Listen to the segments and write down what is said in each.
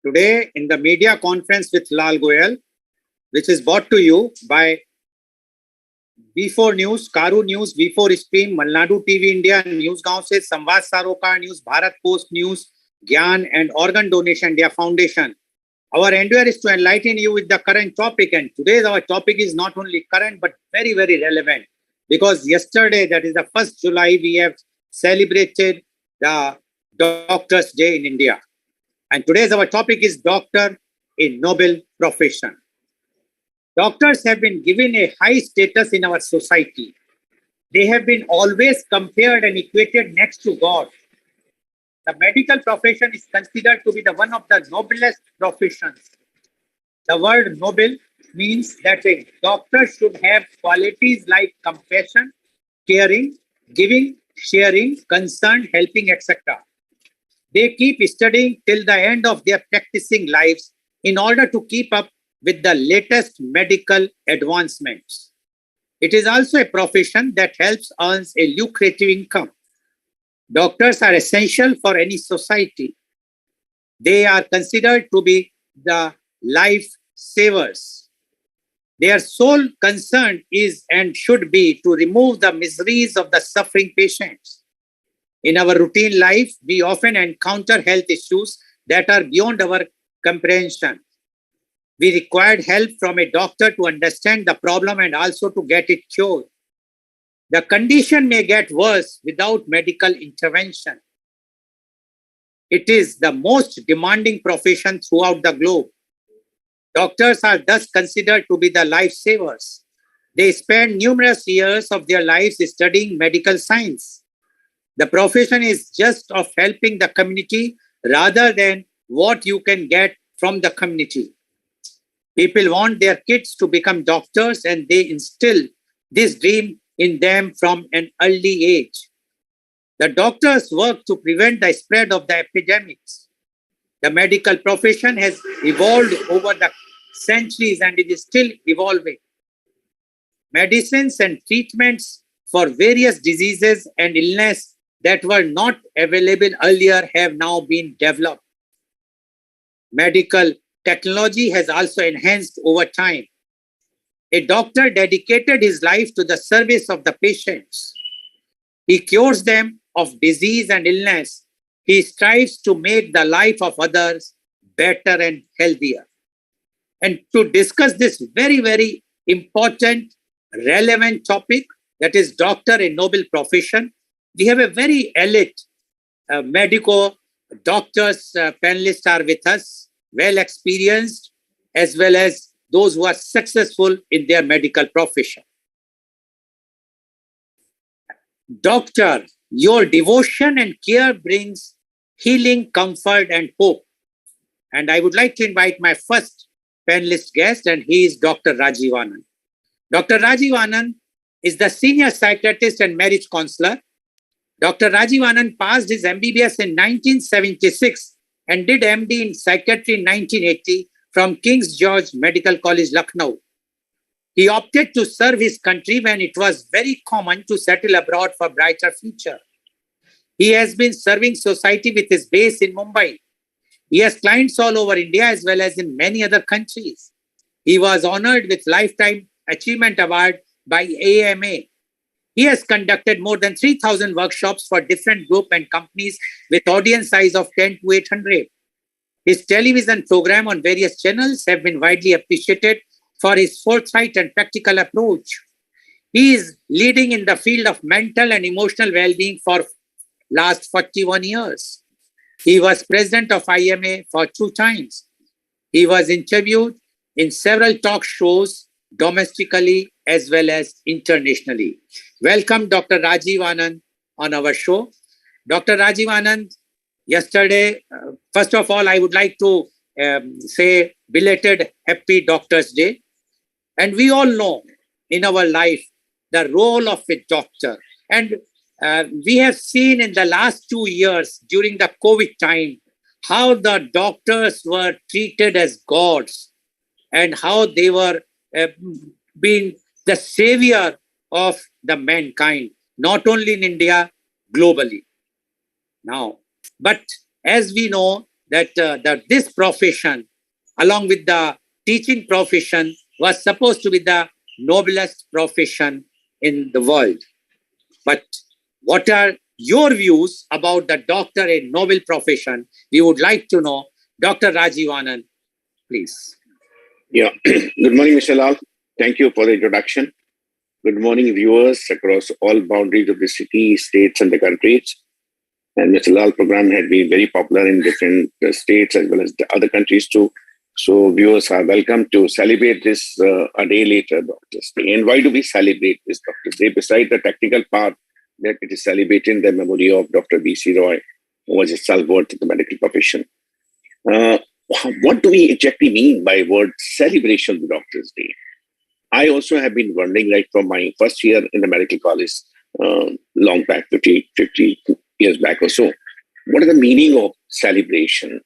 Today, in the media conference with Lal Goel, which is brought to you by B4 News, Caru News, B4 Stream, Malnadu TV India, News Gaon se, Samvad Saroka News, Bharat Post News, Gyan and Organ Donation India Foundation. Our endeavor is to enlighten you with the current topic, and today our topic is not only current but very, very relevant, because yesterday, that is the 1st July, we have celebrated the Doctor's Day in India. And today's our topic is Doctor, a Noble Profession. Doctors have been given a high status in our society. They have been always compared and equated next to God. The medical profession is considered to be the one of the noblest professions. The word noble means that a doctor should have qualities like compassion, caring, giving, sharing, concern, helping, etc. They keep studying till the end of their practicing lives in order to keep up with the latest medical advancements. It is also a profession that helps earn a lucrative income. Doctors are essential for any society. They are considered to be the life savers. Their sole concern is and should be to remove the miseries of the suffering patients. In our routine life, we often encounter health issues that are beyond our comprehension. We required help from a doctor to understand the problem and also to get it cured. The condition may get worse without medical intervention. It is the most demanding profession throughout the globe. Doctors are thus considered to be the lifesavers. They spend numerous years of their lives studying medical science. The profession is just of helping the community rather than what you can get from the community. People want their kids to become doctors, and they instill this dream in them from an early age. The doctors work to prevent the spread of the epidemics. The medical profession has evolved over the centuries and it is still evolving. Medicines and treatments for various diseases and illness that were not available earlier have now been developed. Medical technology has also enhanced over time. A doctor dedicated his life to the service of the patients. He cures them of disease and illness. He strives to make the life of others better and healthier. And to discuss this very, very important, relevant topic, that is doctor, a noble profession, we have a very elite medical doctors panelists are with us, well experienced, as well as those who are successful in their medical profession. Doctor, your devotion and care brings healing, comfort, and hope. And I would like to invite my first panelist guest, and he is Dr. Rajiv Anand. Dr. Rajiv Anand is the senior psychiatrist and marriage counselor. Dr. Rajiv Anand passed his MBBS in 1976 and did MD in psychiatry in 1980 from King's George Medical College, Lucknow. He opted to serve his country when it was very common to settle abroad for brighter future. He has been serving society with his base in Mumbai. He has clients all over India as well as in many other countries. He was honored with Lifetime Achievement Award by AMA. He has conducted more than 3,000 workshops for different groups and companies with audience size of 10 to 800. His television program on various channels have been widely appreciated for his forthright and practical approach. He is leading in the field of mental and emotional well-being for last 41 years. He was president of IMA for 2 times. He was interviewed in several talk shows domestically as well as internationally. Welcome, Dr. Rajiv Anand, on our show. Dr. Rajiv Anand, yesterday, first of all, I would like to say belated Happy Doctor's Day. And we all know in our life the role of a doctor. And we have seen in the last 2 years during the COVID time how the doctors were treated as gods and how they were being the savior of the mankind, not only in India, globally. Now, but as we know, that this profession, along with the teaching profession, was supposed to be the noblest profession in the world. But what are your views about the doctor, a noble profession? We would like to know. Dr. Rajiv Anand, please. Yeah. Good morning, Mr. Lal. Thank you for the introduction. Good morning, viewers across all boundaries of the city, states, and the countries. And Mr. Lal program had been very popular in different states as well as the other countries too. So viewers are welcome to celebrate this a day later, Doctors Day. And why do we celebrate this Doctors Day? Beside the technical part, that it is celebrating the memory of Dr. B.C. Roy, who was a stalwart in the medical profession. What do we exactly mean by word celebration of the Doctors Day? I also have been wondering, right from my first year in the medical college, long back, 50 years back or so, what is the meaning of celebration?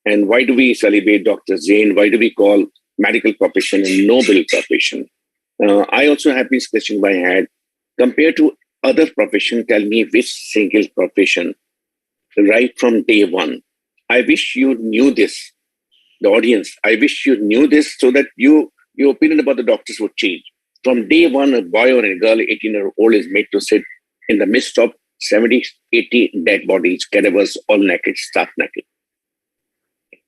And why do we celebrate Dr. Zain? Why do we call medical profession a noble profession? I also have been scratching my head. Compared to other profession, tell me which single profession, right from day one. I wish you knew this, the audience. I wish you knew this so that your opinion about the doctors would change. From day one, a boy or a girl, 18-year-old, is made to sit in the midst of 70, 80 dead bodies, cadavers, all naked, stark naked.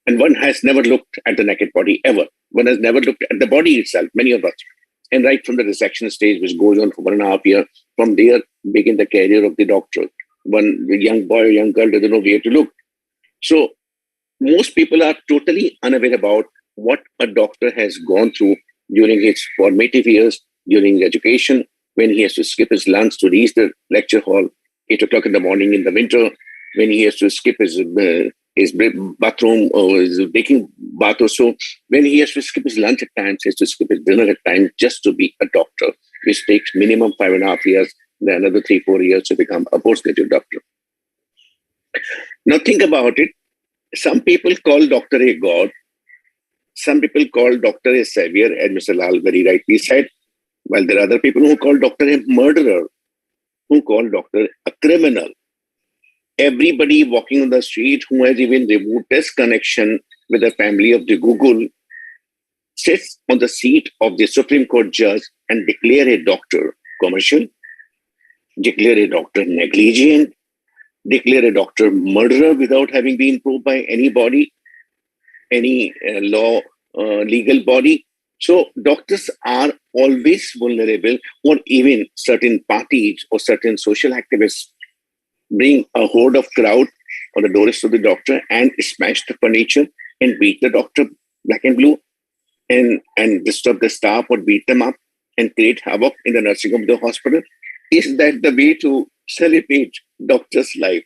And one has never looked at the naked body ever. One has never looked at the body itself, many of us. And right from the resection stage, which goes on for 1.5 years, from there begin the career of the doctor. The young boy or young girl doesn't know where to look. So most people are totally unaware about what a doctor has gone through during his formative years, during education, when he has to skip his lunch to reach the lecture hall, 8 o'clock in the morning in the winter, when he has to skip his bathroom or his taking bath or so, when he has to skip his lunch at times, he has to skip his dinner at times just to be a doctor, which takes minimum 5.5 years, then another 3-4 years to become a postgraduate doctor. Now think about it. Some people call doctor a god. Some people call doctor a savior, as Mr. Lal very rightly said. While there are other people who call doctor a murderer, who call doctor a criminal. Everybody walking on the street who has even the remotest connection with the family of the Google sits on the seat of the Supreme Court judge and declare a doctor commercial, declare a doctor negligent, declare a doctor murderer without having been proved by anybody, any legal body. So doctors are always vulnerable, or even certain parties or certain social activists bring a horde of crowd on the doors of the doctor and smash the furniture and beat the doctor black and blue and disturb the staff or beat them up and create havoc in the nursing home of the hospital. Is that the way to celebrate doctors' life?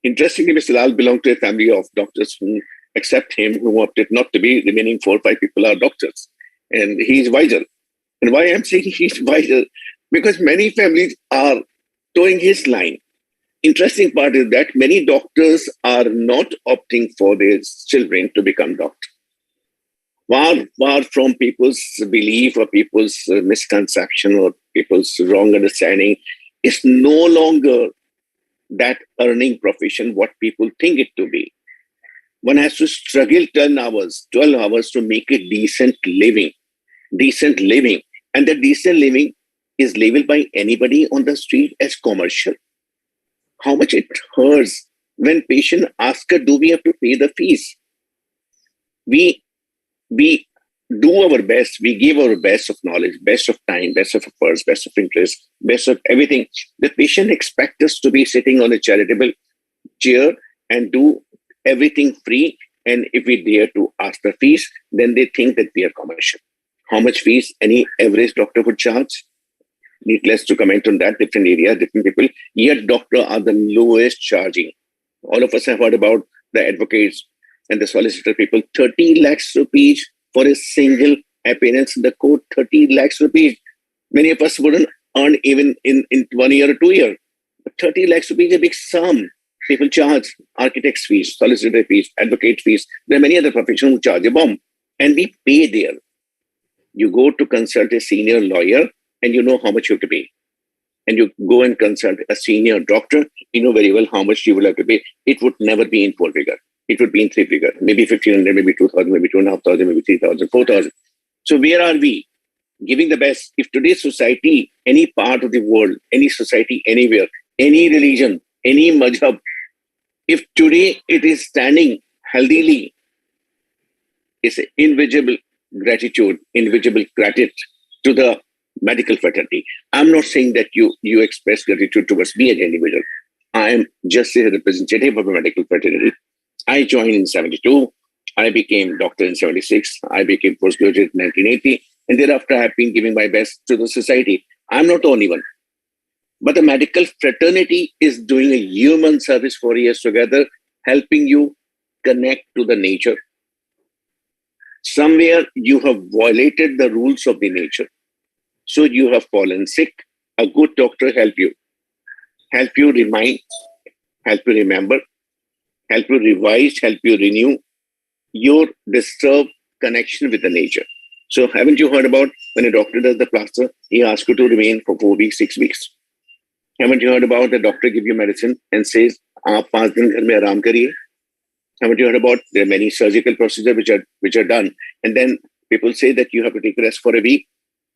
Interestingly, Mr. Lal belonged to a family of doctors who, except him, who opted not to be, remaining 4 or 5 people are doctors. And he's wiser. And why I'm saying he's wiser? Because many families are towing his line. Interesting part is that many doctors are not opting for their children to become doctors. Far from people's belief or people's misconception or people's wrong understanding, it's no longer that earning profession what people think it to be. One has to struggle 12 hours to make a decent living. And that decent living is labeled by anybody on the street as commercial. How much it hurts when patient asks, do we have to pay the fees? We do our best, we give our best of knowledge, best of time, best of efforts, best of interest, best of everything. The patient expects us to be sitting on a charitable chair and do everything free. And if we dare to ask the fees, then they think that we are commercial. How much fees any average doctor would charge? Needless to comment on that, different areas, different people. Yet doctors are the lowest charging. All of us have heard about the advocates and the solicitor people, 30 lakhs rupees for a single appearance in the court, 30 lakhs rupees. Many of us wouldn't earn even in 1 year or 2 years. But 30 lakhs rupees is a big sum. People charge architect's fees, solicitor fees, advocate fees. There are many other professions who charge a bomb. And we pay there. You go to consult a senior lawyer and you know how much you have to pay. And you go and consult a senior doctor, you know very well how much you will have to pay. It would never be in 4 figure. it would be in three figure, maybe 1,500, maybe 2,000, maybe 2,500, maybe 3,000, 4,000. So where are we? Giving the best. If today's society, any part of the world, any society, anywhere, any religion, any madhab, if today it is standing healthily, it's invisible gratitude, invisible gratitude to the medical fraternity. I'm not saying that you express gratitude towards me as an individual. I am just a representative of a medical fraternity. I joined in 72. I became doctor in 76. I became postgraduate in 1980. And thereafter, I have been giving my best to the society. I'm not the only one. But the medical fraternity is doing a human service for years together, helping you connect to the nature. Somewhere you have violated the rules of the nature. So you have fallen sick. A good doctor help you remind, help you remember, help you revise, help you renew your disturbed connection with the nature. So haven't you heard about when a doctor does the plaster, he asks you to remain for 4 weeks, 6 weeks? Haven't you heard about the doctor give you medicine and says, "Aap 5 din ghar mein aaram kariye"? Haven't you heard about there are many surgical procedures which are done, and then people say that you have to take rest for a week?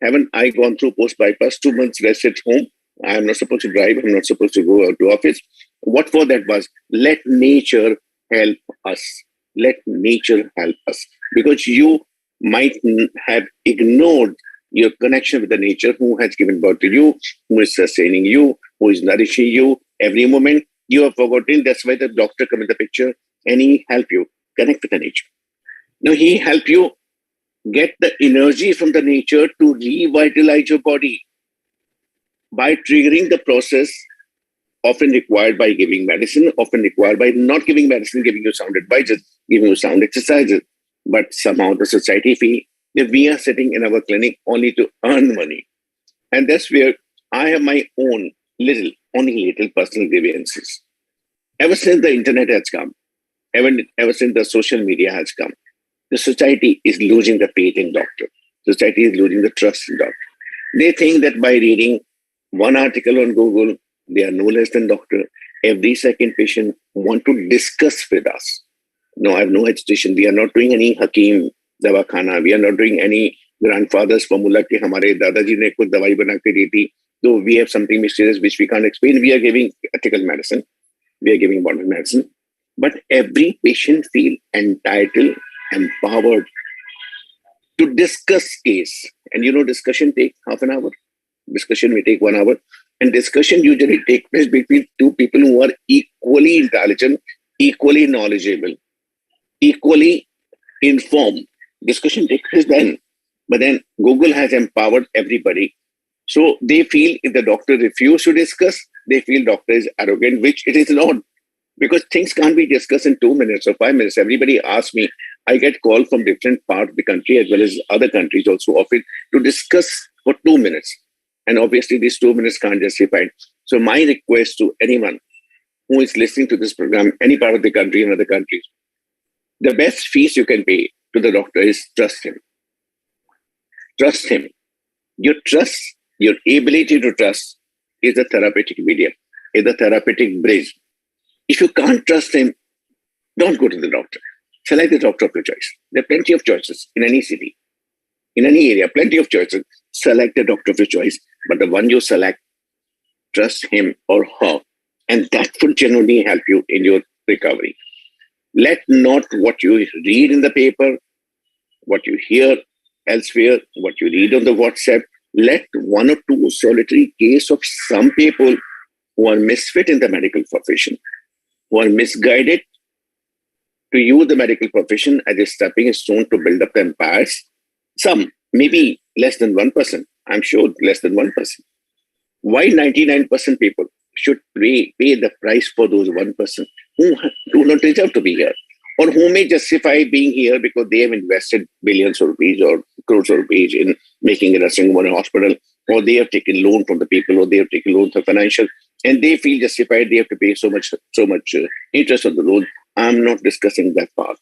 Haven't I gone through post bypass, 2 months rest at home? I am not supposed to drive. I'm not supposed to go out to office. What for that was? Let nature help us. Let nature help us. Because you might have ignored your connection with the nature, who has given birth to you, who is sustaining you, who is nourishing you every moment. You have forgotten. That's why the doctor come in the picture and he help you connect with the nature. Now he help you get the energy from the nature to revitalize your body by triggering the process often required by giving medicine, often required by not giving medicine, giving you sound advices, giving you sound exercises. But somehow the society feel that we are sitting in our clinic only to earn money. And that's where I have my own only little personal grievances. Ever since the internet has come, ever since the social media has come, the society is losing the faith in doctor. Society is losing the trust in doctor. They think that by reading one article on Google, they are no less than doctor. Every second patient want to discuss with us. No, I have no hesitation. We are not doing any Hakim Dawakhana. We are not doing any grandfather's formula ki hamare dadaji ne kuch dawai bana ke di thi. Though we have something mysterious which we can't explain, we are giving ethical medicine. We are giving modern medicine. But every patient feel entitled, empowered to discuss case. And discussion take half an hour. Discussion may take 1 hour. And discussion usually takes place between two people who are equally intelligent, equally knowledgeable, equally informed. Discussion takes place then. But then Google has empowered everybody. So they feel if the doctor refuses to discuss, they feel doctor is arrogant, which it is not. Because things can't be discussed in 2 minutes or 5 minutes. Everybody asks me, I get calls from different parts of the country as well as other countries also often to discuss for 2 minutes. And obviously these 2 minutes can't justify it. So my request to anyone who is listening to this program, any part of the country and other countries, the best fees you can pay to the doctor is trust him. Trust him. Your trust, your ability to trust is the therapeutic medium, is the therapeutic bridge. If you can't trust him, don't go to the doctor. Select the doctor of your choice. There are plenty of choices in any city, in any area, plenty of choices. Select the doctor of your choice. But the one you select, trust him or her. And that would genuinely help you in your recovery. Let not what you read in the paper, what you hear elsewhere, what you read on the WhatsApp, let 1 or 2 solitary case of some people who are misfit in the medical profession, who are misguided to use the medical profession as a stepping stone to build up the empires. Some, maybe less than 1%, I'm sure less than 1%. Why 99% people should pay the price for those 1% who do not deserve to be here, or who may justify being here because they have invested billions of rupees or crores of rupees in making a nursing home or a hospital, or they have taken loan from the people, or they have taken loan for financial, and they feel justified they have to pay so much interest on the loan. I'm not discussing that part.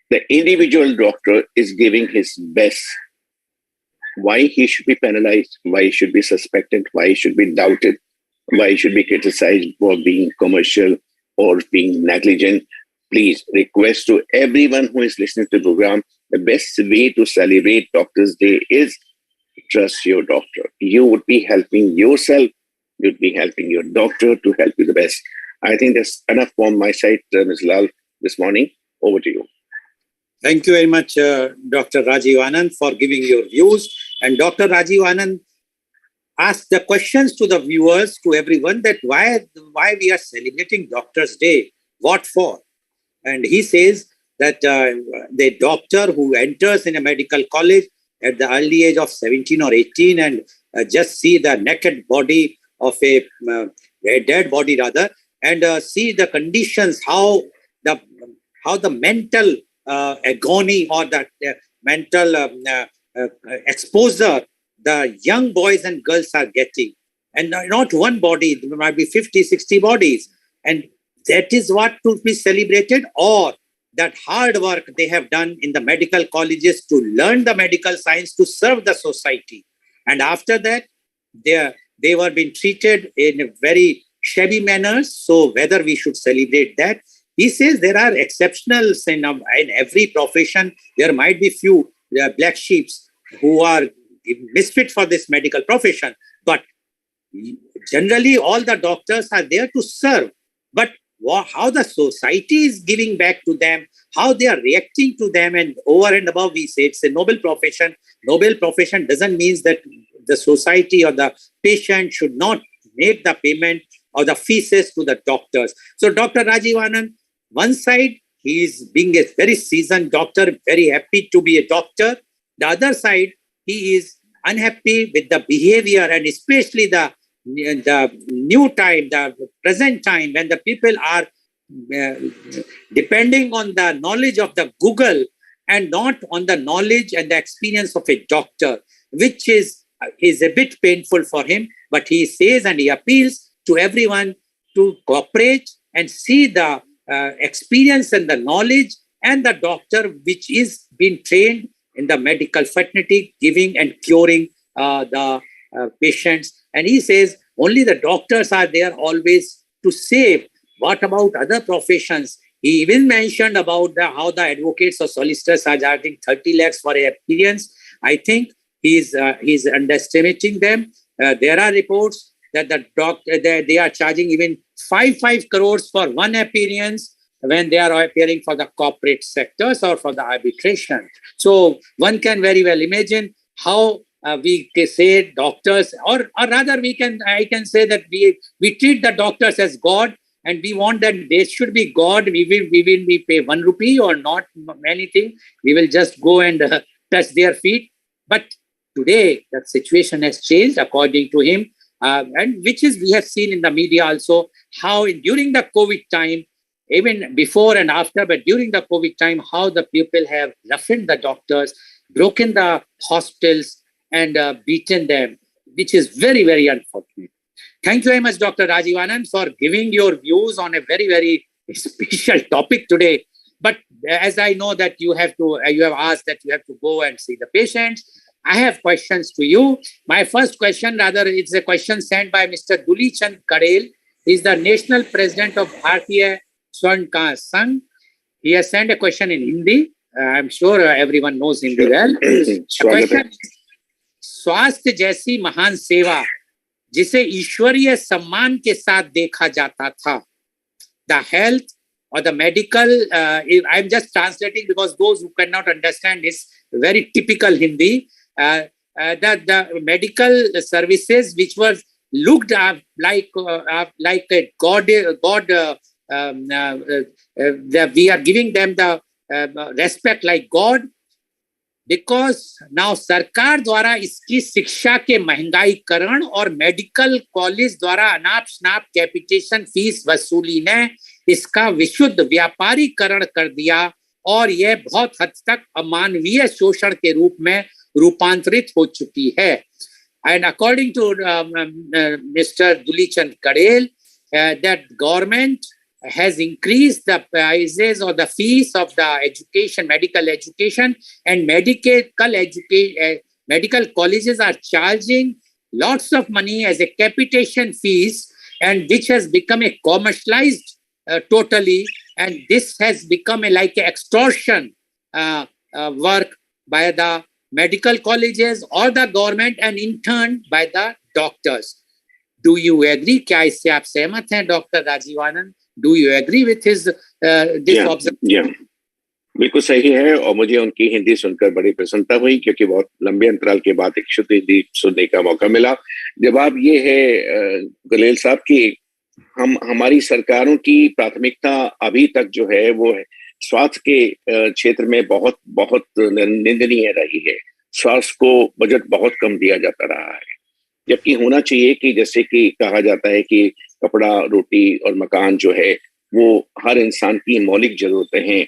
The individual doctor is giving his best. Why he should be penalized, why he should be suspected, why he should be doubted, why he should be criticized for being commercial or being negligent. please request to everyone who is listening to the program, the best way to celebrate Doctor's Day is trust your doctor. You would be helping yourself. You'd be helping your doctor to help you the best. I think that's enough from my side, Ms. Lal, this morning. Over to you. Thank you very much, Dr. Rajiv Anand, for giving your views. And Dr. Rajiv Anand asked the questions to the viewers, to everyone, that why we are celebrating Doctor's Day, what for? And he says that the doctor who enters in a medical college at the early age of 17 or 18 and just see the naked body of a dead body rather, and see the conditions, how the mental agony or the mental exposure the young boys and girls are getting. And not one body, there might be 50, 60 bodies. And that is what to be celebrated, or that hard work they have done in the medical colleges to learn the medical science to serve the society. And after that, they were being treated in a very shabby manners. So whether we should celebrate that, he says there are exceptionals in every profession. There might be few black sheeps who are misfit for this medical profession, but generally all the doctors are there to serve. But how the society is giving back to them, how they are reacting to them, and over and above, we say it's a noble profession. Noble profession doesn't mean that the society or the patient should not make the payment or the fees to the doctors. So Dr. Rajiv Anand, one side, he is being a very seasoned doctor, very happy to be a doctor. The other side, he is unhappy with the behavior, and especially the new time, the present time, when the people are depending on the knowledge of the Google and not on the knowledge and the experience of a doctor, which is a bit painful for him. But he says and he appeals to everyone to cooperate and see the experience and the knowledge and the doctor which is being trained in the medical fraternity, giving and curing the patients. And he says only the doctors are there always to save. What about other professions? He even mentioned about how the advocates or solicitors are charging 30 lakhs for an appearance. I think he's underestimating them. There are reports that they are charging even 5 crores for one appearance when they are appearing for the corporate sectors or for the arbitration. So one can very well imagine how we can say doctors, or rather I can say that we treat the doctors as God, and we want that they should be God. We will pay 1 rupee or not anything. We will just go and touch their feet. But today that situation has changed according to him, and which is we have seen in the media also how during the COVID time, even before and after, but during the COVID time, how the people have roughened the doctors, broken the hospitals, and beaten them, which is very, very unfortunate. Thank you very much, Dr. Rajiv Anand, for giving your views on a very, very special topic today. But as I know that you have asked that you have to go and see the patients, I have questions to you. My first question, rather, it's a question sent by Mr. 𝐂𝐀𝐑𝐔 𝐍𝐄𝐖𝐒. He is the National President of Bharatiya Swarnakar Sangh. He has sent a question in Hindi. I'm sure everyone knows Hindi well. The question, स्वास्थ्य जैसी महान सेवा जिसे ईश्वरीय सम्मान के साथ देखा जाता था, the health or the medical, I'm just translating because those who cannot understand is very typical Hindi, the medical services which was looked up like a God, we are giving them the respect like God, because now सरकार द्वारा इसकी शिक्षा के महंगाईकरण और medical college द्वारा अनाप शनाप capitation fees वसूली ने इसका विशुद्ध व्यापारीकरण कर दिया और यह बहुत हद तक अमानवीय शोषण के रूप में रूपांतरित हो चुकी है. And according to Mr. 𝐂𝐀𝐑𝐔 𝐍𝐄𝐖𝐒, that government has increased the prices or the fees of the education, medical education, and medical colleges are charging lots of money as a capitation fees, and which has become a commercialized totally, and this has become like an extortion work by the medical colleges or the government, and in turn by the doctors. Do you agree? क्या इससे आप सहमत हैं, doctor Rajiv Anand? Do you agree with his this observation? बिल्कुल सही है, और मुझे उनकी हिंदी सुनकर बड़ी प्रसन्नता हुई, क्योंकि बहुत लंबे अंतराल के बाद एक शुद्ध हिंदी सुनने का मौका मिला। जवाब ये है गुलेल साहब कि हमारी सरकारों की प्राथमिकता अभी तक जो है वो स्वास्थ्य के क्षेत्र में बहुत बहुत निंदनीय रही है। स्वास्थ्य को बजट बहुत कम दिया जाता रहा है, जबकि होना चाहिए कि जैसे कि कहा जाता है कि कपड़ा, रोटी और मकान जो है वो हर इंसान की मौलिक जरूरतें हैं,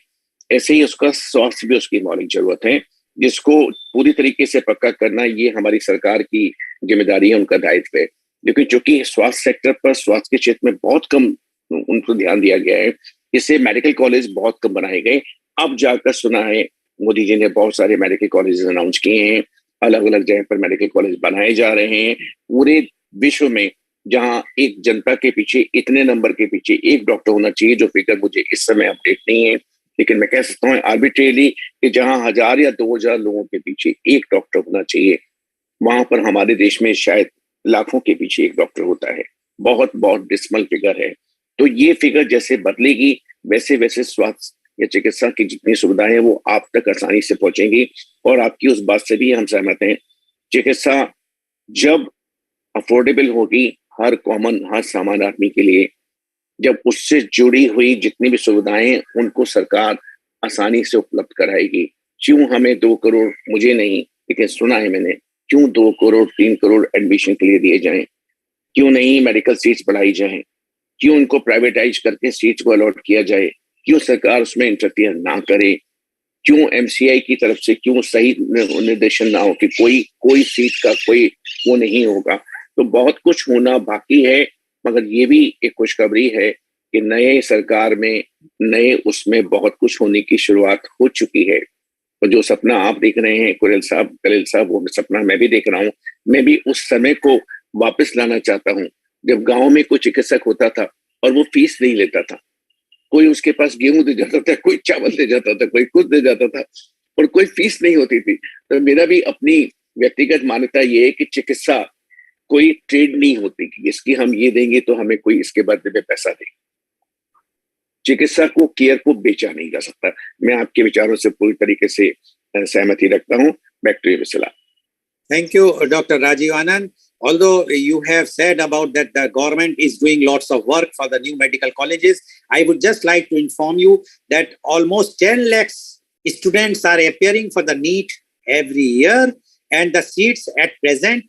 ऐसे ही उसका स्वास्थ्य भी उसकी मौलिक जरूरत है, जिसको पूरी तरीके से पक्का करना ये हमारी सरकार की जिम्मेदारी है, उनका दायित्व है। लेकिन चूंकि स्वास्थ्य सेक्टर पर, स्वास्थ्य के क्षेत्र में बहुत कम उनको ध्यान दिया गया है, इससे मेडिकल कॉलेज बहुत कम बनाए गए। अब जाकर सुना है मोदी जी ने बहुत सारे मेडिकल कॉलेज अनाउंस किए हैं, अलग अलग जगह पर मेडिकल कॉलेज बनाए जा रहे हैं पूरे विश्व में, जहां एक जनता के पीछे, इतने नंबर के पीछे एक डॉक्टर होना चाहिए, जो फिगर मुझे इस समय अपडेट नहीं है, लेकिन मैं कह सकता हूँ आर्बिट्रेरली कि जहां 1000 या 2000 लोगों के पीछे एक डॉक्टर होना चाहिए, वहां पर हमारे देश में शायद लाखों के पीछे एक डॉक्टर होता है। बहुत बहुत डिस्मल फिगर है। तो ये फिगर जैसे बदलेगी, वैसे वैसे स्वास्थ्य या चिकित्सा की जितनी सुविधाएं हैं वो आप तक आसानी से पहुंचेंगी। और आपकी उस बात से भी हम सहमत हैं, चिकित्सा जब अफोर्डेबल होगी हर कॉमन, हर सामान्य आदमी के लिए, जब उससे जुड़ी हुई जितनी भी सुविधाएं हैं उनको सरकार आसानी से उपलब्ध कराएगी। क्यों हमें 2 करोड़, मुझे नहीं लेकिन सुना है मैंने, क्यों 2 करोड़ 3 करोड़ एडमिशन के लिए दिए जाएं? क्यों नहीं मेडिकल सीट्स बढ़ाई जाएं? क्यों इनको प्राइवेटाइज करके सीट्स को अलॉट किया जाए? क्यों सरकार उसमें इंटरफियर ना करे? क्यों एमसीआई की तरफ से क्यों सही निर्देशन ना हो कि कोई सीट का कोई वो नहीं होगा? तो बहुत कुछ होना बाकी है, मगर ये भी एक खुशखबरी है कि नए सरकार में, नए उसमें बहुत कुछ होने की शुरुआत हो चुकी है। और जो सपना आप देख रहे हैं कलेल साहब, वो सपना मैं भी देख रहा हूँ। मैं भी उस समय को वापस लाना चाहता हूँ जब गांव में कोई चिकित्सक होता था और वो फीस नहीं लेता था। कोई उसके पास गेहूं दे जाता था, कोई चावल दे जाता था, कोई कुछ दे जाता था, और कोई फीस नहीं होती थी। तो मेरा भी अपनी व्यक्तिगत मान्यता ये है कि चिकित्सा कोई ट्रेड नहीं होती कि इसकी हम ये देंगे तो हमें कोई इसके बदले में पैसा दे। चिकित्सा को, केयर को बेचा नहीं जा सकता। मैं आपके विचारों से पूरी तरीके से सहमति रखता हूँ। Back to you mister. Thank you, Dr. Rajiv Anand. Although you have said about that the government is doing lots of work for the new medical colleges, I would just like to inform you that almost 10 lakhs students are appearing for the NEET every year, and the seats at present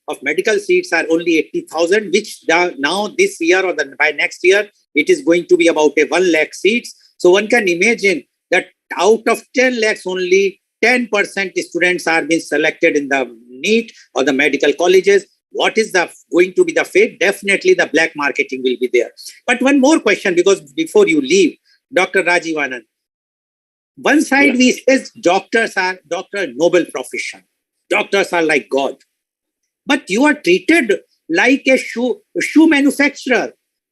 of medical seats are only 80,000, which now this year or by next year, it is going to be about 1 lakh seats. So one can imagine that out of 10 lakhs, only 10% students are being selected in the NEET or the medical colleges. What is going to be the fate? Definitely the black marketing will be there. But one more question, because before you leave, Dr. Rajiv Anand, one side we says doctors are noble profession. Doctors are like God. But you are treated like a shoe manufacturer.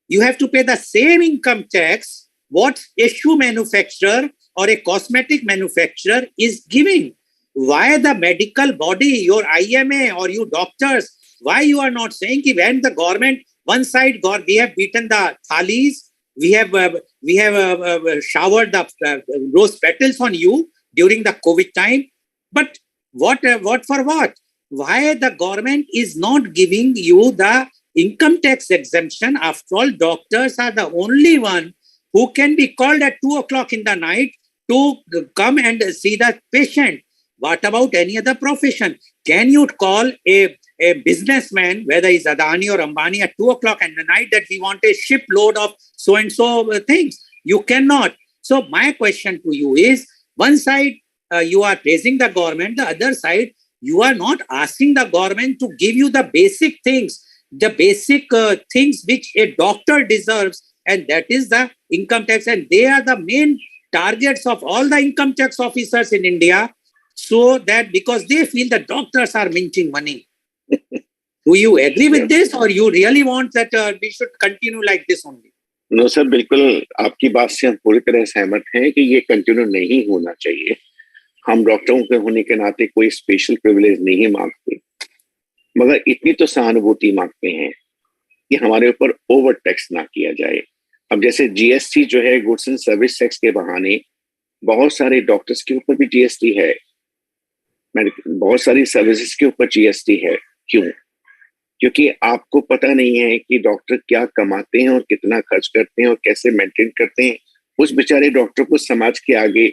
You have to pay the same income tax what a shoe manufacturer or a cosmetic manufacturer is giving. Why the medical body, your IMA or you doctors, why you are not saying that when the government, one side, we have beaten the thalis, we have showered the rose petals on you during the COVID time, but what for what? Why the government is not giving you the income tax exemption? After all, doctors are the only one who can be called at 2 o'clock in the night to come and see the patient. What about any other profession? Can you call a businessman, whether he's Adani or Ambani, at 2 o'clock in the night that we want a shipload of so-and-so things? You cannot. So my question to you is, one side you are praising the government, the other side you are not asking the government to give you the basic things, things which a doctor deserves, and that is the income tax. And they are the main targets of all the income tax officers in India, so that because they feel the doctors are minting money. Do you agree with this, or you really want that we should continue like this only? No sir, बिल्कुल आपकी बात से हम पूरी तरह सहमत हैं कि ये कंटिन्यू नहीं होना चाहिए। हम डॉक्टरों के होने के नाते कोई स्पेशल प्रिविलेज नहीं मांगते, मगर इतनी तो सहानुभूति मांगते हैं कि हमारे ऊपर ओवर टैक्स ना किया जाए। अब जैसे जीएसटी जो है, गुड्स एंड सर्विस टैक्स के बहाने बहुत सारे डॉक्टर्स के ऊपर भी जीएसटी है, बहुत सारी सर्विसेज के ऊपर जीएसटी है। क्यों? क्योंकि आपको पता नहीं है कि डॉक्टर क्या कमाते हैं और कितना खर्च करते हैं और कैसे मेंटेन करते हैं। उस बेचारे डॉक्टर को समाज के आगे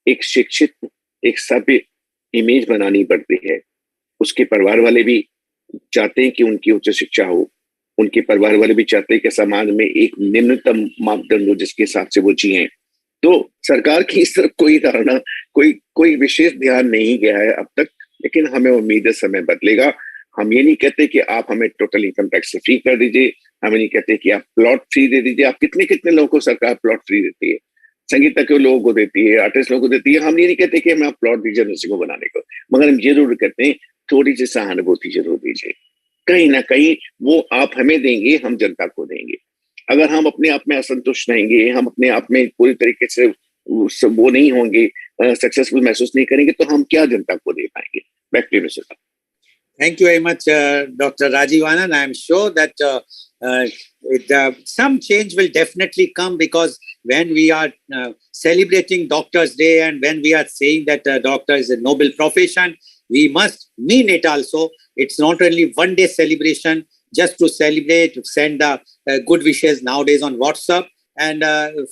एक शिक्षित, एक सभ्य इमेज बनानी पड़ती है। उसके परिवार वाले भी चाहते हैं कि उनकी उच्च शिक्षा हो, उनके परिवार वाले भी चाहते हैं कि समाज में एक निम्नतम मापदंड हो जिसके हिसाब से वो जिए। तो सरकार की इस तरफ कोई धारणा, कोई विशेष ध्यान नहीं गया है अब तक, लेकिन हमें उम्मीद है समय बदलेगा। हम ये नहीं कहते कि आप हमें टोटल इनकम टैक्स से फ्री कर दीजिए, हमें नहीं कहते कि आप प्लॉट फ्री दे दीजिए। आप कितने लोगों को सरकार प्लॉट फ्री देती है, संगीता के लोगों को देती है, आर्टिस्ट लोगों को देती है। हम ये नहीं कहते कि हमें आप प्लॉट दीजिए नर्सिंग को बनाने को, मगर हम ये जरूर कहते हैं थोड़ी सी सहानुभूति जरूर दीजिए। कहीं ना कहीं वो आप हमें देंगे, हम जनता को देंगे। अगर हम अपने आप में असंतुष्ट रहेंगे, हम अपने आप में पूरी तरीके से वो नहीं होंगे, सक्सेसफुल महसूस नहीं करेंगे, तो हम क्या जनता को दे पाएंगे? बैक टू यू मिस्टर साहब। Thank you very much, Dr. Rajiv Anand. I am sure that some change will definitely come, because when we are celebrating Doctors' Day and when we are saying that doctor is a noble profession, we must mean it also. It's not only one day celebration just to celebrate, send good wishes nowadays on WhatsApp, and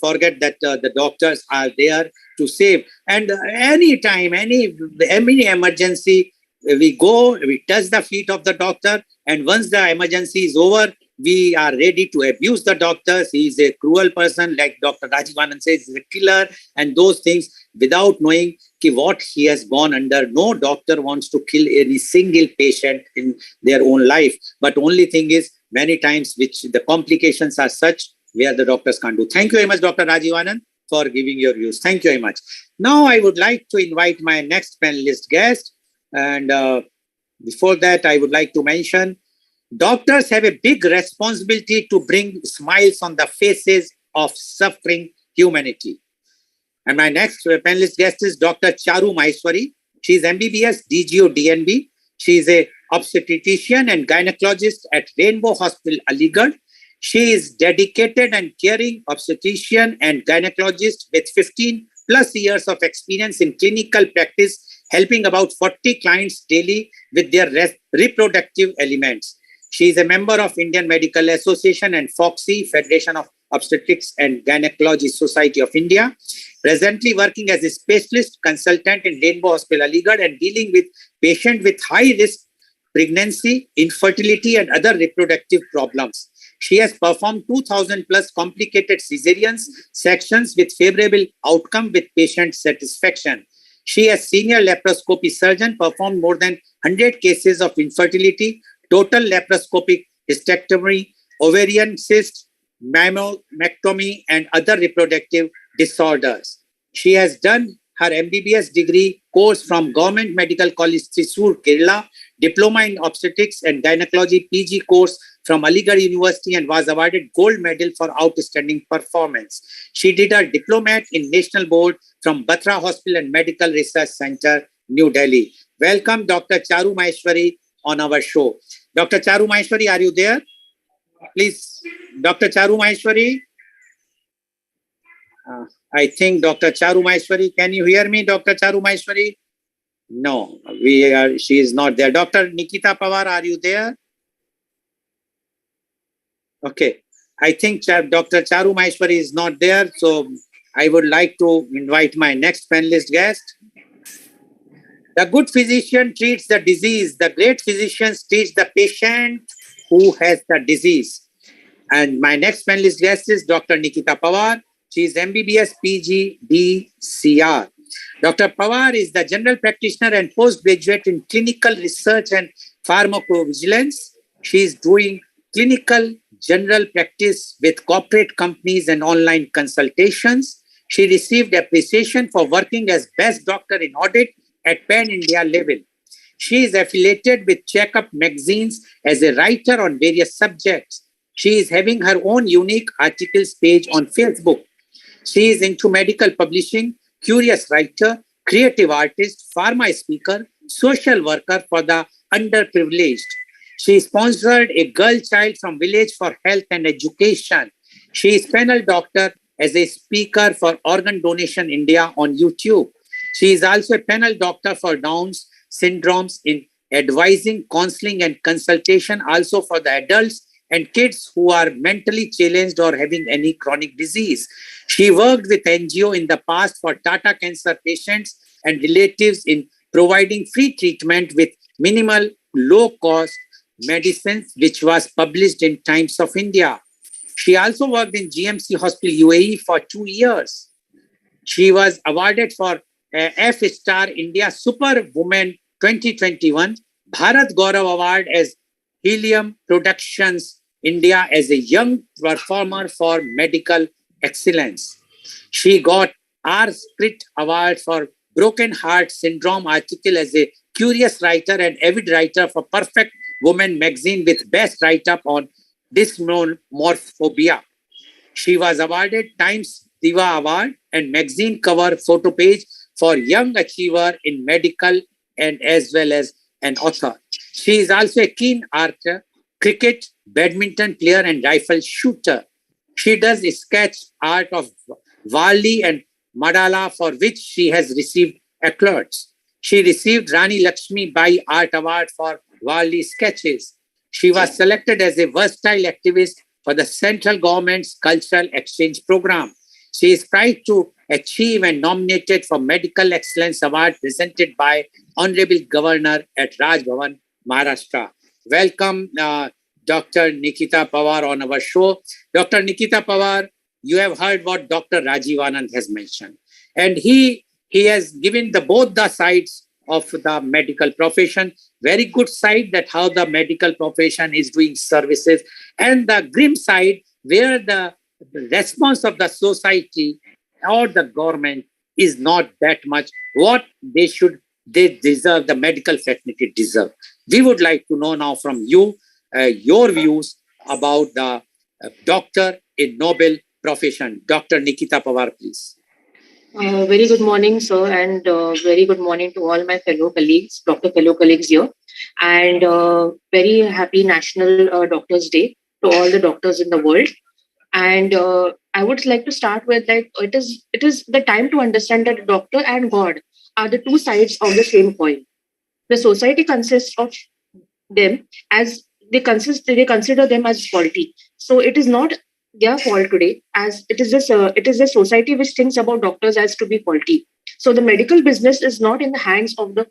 forget that the doctors are there to save. And any time, any emergency, we go, we touch the feet of the doctor, and once the emergency is over, we are ready to abuse the doctors. He is a cruel person, like Dr. Rajiv Anand says, he is a killer, and those things, without knowing what he has gone under. No doctor wants to kill any single patient in their own life, but only thing is, many times which the complications are such where the doctors can't do. Thank you very much, Dr. Rajiv Anand, for giving your views. Thank you very much. Now I would like to invite my next panelist guest. And before that, I would like to mention, doctors have a big responsibility to bring smiles on the faces of suffering humanity. And my next panelist guest is Dr. Caru 𝐂𝐀𝐑𝐔. She is MBBS DGO DNB. She is a obstetrician and gynecologist at Rainbow Hospital, Aligarh. She is dedicated and caring obstetrician and gynecologist with 15 plus years of experience in clinical practice, helping about 40 clients daily with their reproductive elements. She is a member of Indian Medical Association and FOXY, Federation of Obstetrics and Gynecology Society of India, presently working as a specialist consultant in Rainbow Hospital, Aligarh, and dealing with patients with high-risk pregnancy, infertility, and other reproductive problems. She has performed 2,000 plus complicated cesarean sections with favorable outcome with patient satisfaction. She, as senior laparoscopy surgeon, performed more than 100 cases of infertility, total laparoscopic hysterectomy, ovarian cyst, mammectomy, and other reproductive disorders. She has done her MBBS degree course from Government Medical College, Thrissur, Kerala, Diploma in Obstetrics and Gynecology PG course from Aligarh University, and was awarded gold medal for outstanding performance. She did her diplomat in National Board from Batra Hospital and Medical Research Center, New Delhi. Welcome, Dr. Caru 𝐂𝐀𝐑𝐔 on our show. Dr. Caru 𝐂𝐂𝐑𝐔, are you there? Please, Dr. Caru 𝐂𝐂𝐂𝐑𝐔. I think Dr. Caru 𝐂𝐂𝐂𝐑𝐔, can you hear me, Dr. Caru 𝐂𝐂𝐂𝐑𝐔? No, she is not there. Dr. Nikita Pawar, are you there? Okay, I think Dr. Caru 𝐂𝐂𝐂𝐑𝐔 is not there, so I would like to invite my next panelist guest. The good physician treats the disease. The great physicians treat the patient who has the disease. And my next panelist guest is Dr. Nikita Pawar. She is MBBS PG DCR. Dr. Pawar is the general practitioner and postgraduate in clinical research and pharmacovigilance. She is doing clinical general practice with corporate companies and online consultations. She received appreciation for working as best doctor in audit at pan-India level. She is affiliated with Checkup magazines as a writer on various subjects. She is having her own unique articles page on Facebook. She is into medical publishing, curious writer, creative artist, pharma speaker, social worker for the underprivileged. She sponsored a girl child from village for health and education. She is panel doctor as a speaker for Organ Donation India on YouTube. She is also a panel doctor for Down's syndromes in advising, counseling and consultation also for the adults and kids who are mentally challenged or having any chronic disease. She worked with NGO in the past for Tata cancer patients and relatives in providing free treatment with minimal, low-cost medicines, which was published in Times of India. She also worked in GMC Hospital UAE for 2 years. She was awarded for F-Star India Superwoman 2021, Bharat Gaurav Award as Helium Productions India as a young performer for medical excellence. She got R. Sprit Award for Broken Heart Syndrome article as a curious writer and avid writer for Perfect Woman magazine with best write-up on dysmorphobia. She was awarded Times Diva Award and magazine cover photo page for Young Achiever in Medical and as well as an author. She is also a keen archer, cricket, badminton player and rifle shooter. She does sketch art of Wali and Madala for which she has received accolades. She received Rani Lakshmi Bai Art Award for Wali sketches. She was selected as a versatile activist for the central government's cultural exchange program. She is proud to achieve and nominated for Medical Excellence Award presented by Honorable Governor at Raj Bhavan, Maharashtra. Welcome, Dr. Nikita Pawar on our show. Dr. Nikita Pawar, you have heard what Dr. Rajiv Anand has mentioned. And he has given both the sides of the medical profession, very good side that how the medical profession is doing services, and the grim side where the response of the society or the government is not that much what they deserve, the medical fraternity deserve. We would like to know now from you, your views about the doctor in Nobel profession. Dr. Nikita Pawar, please. Very good morning, sir, and very good morning to all my fellow colleagues, fellow colleagues here, and very happy National Doctors Day to all the doctors in the world. And I would like to start with that it is the time to understand that doctor and God are the two sides of the same coin. The society consists of them as they consider them as faulty. So it is not their fault today, as it is a society which thinks about doctors as to be faulty. So the medical business is not in the hands of the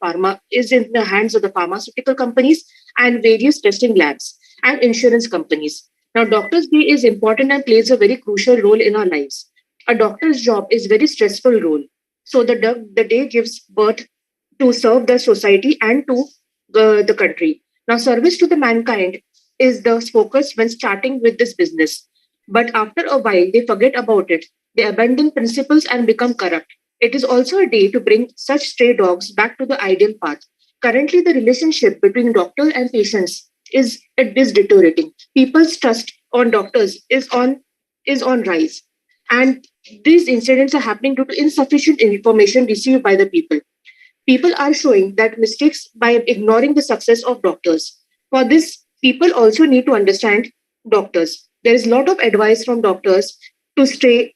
is in the hands of the pharmaceutical companies and various testing labs and insurance companies. Now, Doctor's Day is important and plays a very crucial role in our lives. A doctor's job is a very stressful role. So the day gives birth to serve the society and to the country. Now, service to the mankind is the focus when starting with this business. But after a while, they forget about it. They abandon principles and become corrupt. It is also a day to bring such stray dogs back to the ideal path. Currently, the relationship between doctor and patients is deteriorating. People's trust on doctors is on rise. And these incidents are happening due to insufficient information received by the people. People are showing that mistakes by ignoring the success of doctors. For this, people also need to understand doctors. There is a lot of advice from doctors to stay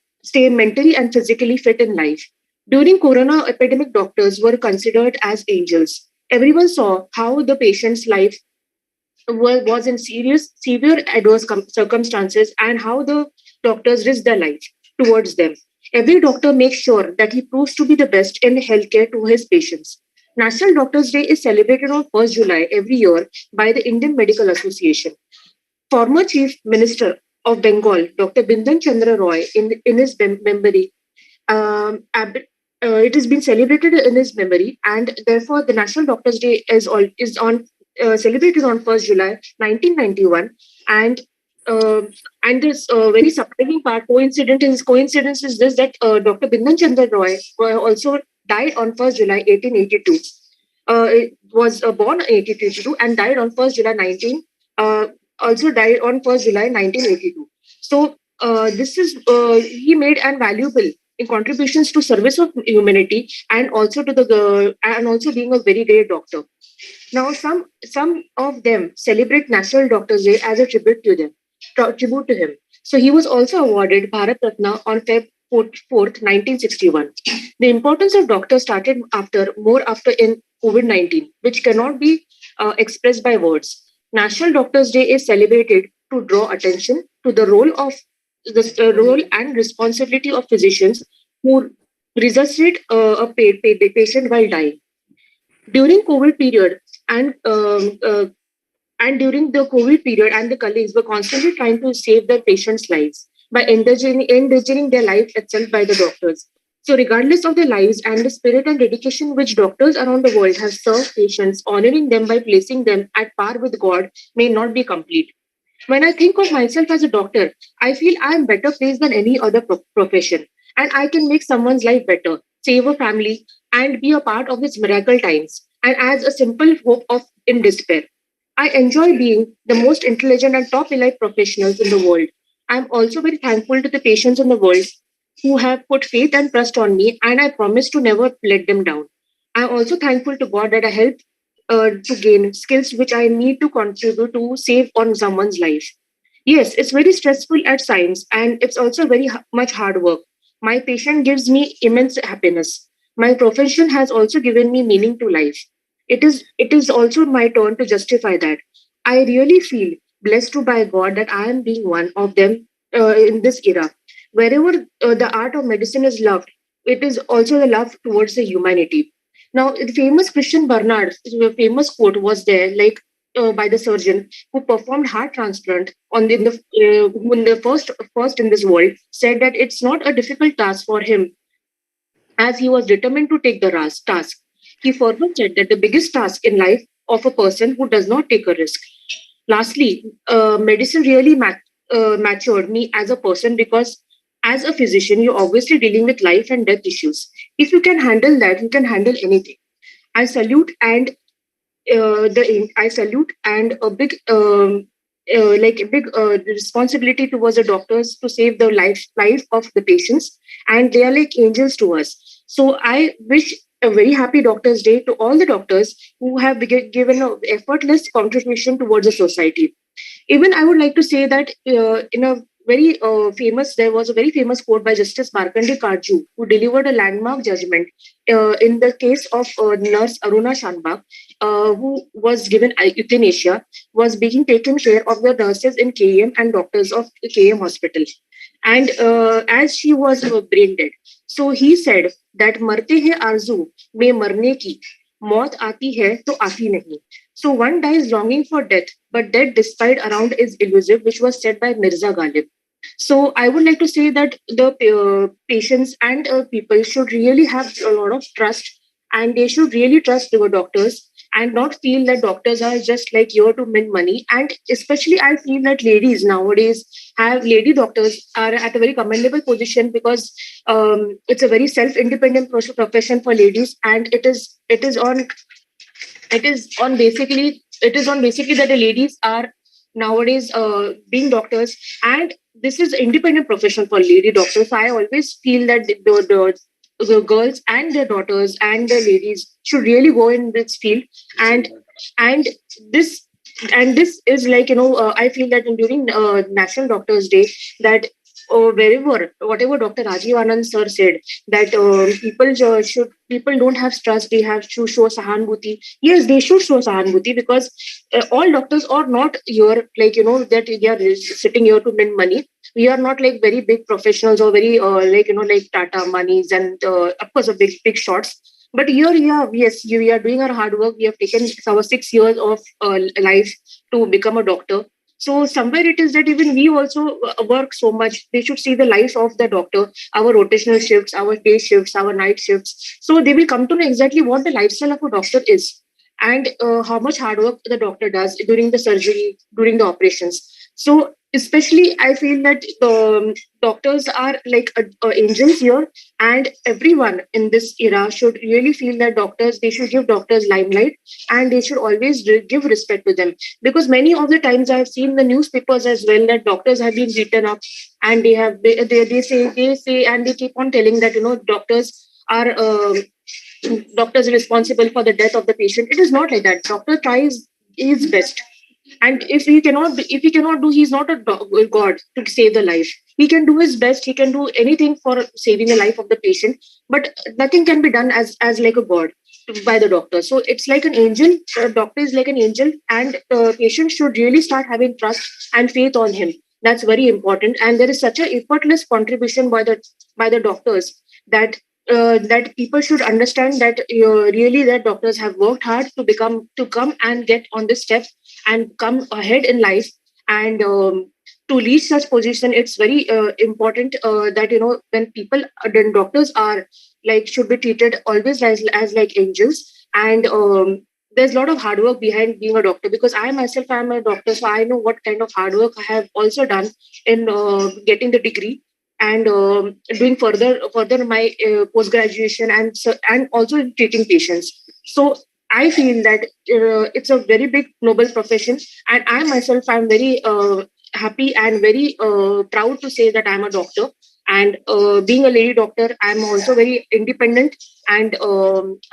mentally and physically fit in life. During Corona epidemic, doctors were considered as angels. Everyone saw how the patient's life was in severe adverse circumstances and how the doctors risked their life towards them. Every doctor makes sure that he proves to be the best in healthcare to his patients. National Doctors' Day is celebrated on 1st July every year by the Indian Medical Association. Former Chief Minister of Bengal, Dr. Bindan Chandra Roy, in his memory, it has been celebrated in his memory, and therefore the National Doctors' Day is celebrated on 1st July 1991, and this very surprising coincidence is this, that Dr. Bindan Chandra Roy also died on 1st July 1882. It was born in 1882 and died on 1st July also died on 1st July 1982. So he made an valuable in contributions to service of humanity, and also to the and also being a very great doctor. Now, some of them celebrate National Doctors' Day as a tribute to him. So he was also awarded Bharat Ratna on Feb 4th, 1961. The importance of doctors started after in COVID-19, which cannot be expressed by words. National Doctors' Day is celebrated to draw attention to the role and responsibility of physicians who resuscitate a patient while dying. During COVID period, and during the COVID period, and the colleagues were constantly trying to save their patients' lives by endangering their life itself by the doctors. So, regardless of their lives and the spirit and dedication which doctors around the world have served patients, honoring them by placing them at par with God may not be complete. When I think of myself as a doctor, I feel I am better placed than any other profession, and I can make someone's life better, save a family, and be a part of this miracle times, and as a simple hope of in despair. I enjoy being the most intelligent and top elite professionals in the world. I am also very thankful to the patients in the world who have put faith and trust on me, and I promise to never let them down. I am also thankful to God that I helped to gain skills which I need to contribute to save on someone's life. Yes, it's very stressful at times, and it's also very much hard work. My patient gives me immense happiness. My profession has also given me meaning to life. It is also my turn to justify that. I really feel blessed to by God that I am being one of them in this era. Wherever the art of medicine is loved, it is also the love towards the humanity. Now, the famous Christian Bernard, the famous quote was there, like by the surgeon who performed heart transplant who in the first in this world, said that it's not a difficult task for him, as he was determined to take the task. He further said that the biggest task in life of a person who does not take a risk. Lastly, medicine really matured me as a person, because as a physician, you're obviously dealing with life and death issues. If you can handle that, you can handle anything. I salute and I salute and a big responsibility towards the doctors to save the life of the patients, and they are like angels to us. So I wish a very happy Doctors' Day to all the doctors who have given an effortless contribution towards the society. Even I would like to say that there was a very famous quote by Justice Markandeya Karju, who delivered a landmark judgment in the case of nurse Aruna Shanbag, who was given euthanasia, was being taken care of the nurses in KM and doctors of KM hospital. And as she was brain dead, so he said that मरते हैं आरज़ू में मरने की, मौत आती है तो आती नहीं. So one dies longing for death, but death despite around is elusive, which was said by Mirza Ghalib. So I would like to say that the patients and people should really have a lot of trust, and they should really trust their doctors and not feel that doctors are just like here to make money. And especially I feel that ladies nowadays lady doctors are at a very commendable position, because it's a very self-independent profession for ladies, and it is on basically that the ladies are nowadays being doctors, and this is independent profession for lady doctors. So I always feel that the girls and their daughters and the ladies should really go in this field, and this is like, I feel that during National Doctors' Day, that whatever Dr. Rajiv Anand sir said, that people don't have trust, they have to show sahanbhuti. Yes, they should show sahanbhuti, because all doctors are not here like, that they are sitting here to make money. We are not like very big professionals or very like Tata Moneys and of course a big shots. But here, yeah, yes, we are doing our hard work. We have taken our 6 years of life to become a doctor. So somewhere it is that even we also work so much. They should see the life of the doctor, our rotational shifts, our day shifts, our night shifts. So they will come to know exactly what the lifestyle of a doctor is, and how much hard work the doctor does during the surgery, during the operations. So especially I feel that doctors are like angels here, and everyone in this era should really feel that they should give doctors limelight, and they should always give respect to them, because many of the times I've seen the newspapers as well that doctors have been beaten up, and they say and they keep on telling that doctors are responsible for the death of the patient. It is not like that. Doctor tries his best, and if he cannot do, he's not a god to save the life. He can do his best, he can do anything for saving the life of the patient, but nothing can be done as like a god by the doctor. So it's like an angel. Doctor is like an angel, and patient should really start having trust and faith on him. That's very important, and there is such a effortless contribution by the doctors that that people should understand that really that doctors have worked hard to come and get on this step and come ahead in life, and to reach such position. It's very important that when doctors are like should be treated always as like angels, and there's a lot of hard work behind being a doctor, because I myself am a doctor, so I know what kind of hard work I have also done in getting the degree, and doing further my post graduation, and also in treating patients. So I feel that it's a very big noble profession, and I myself am very happy and very proud to say that I'm a doctor. And being a lady doctor, I'm also very independent, and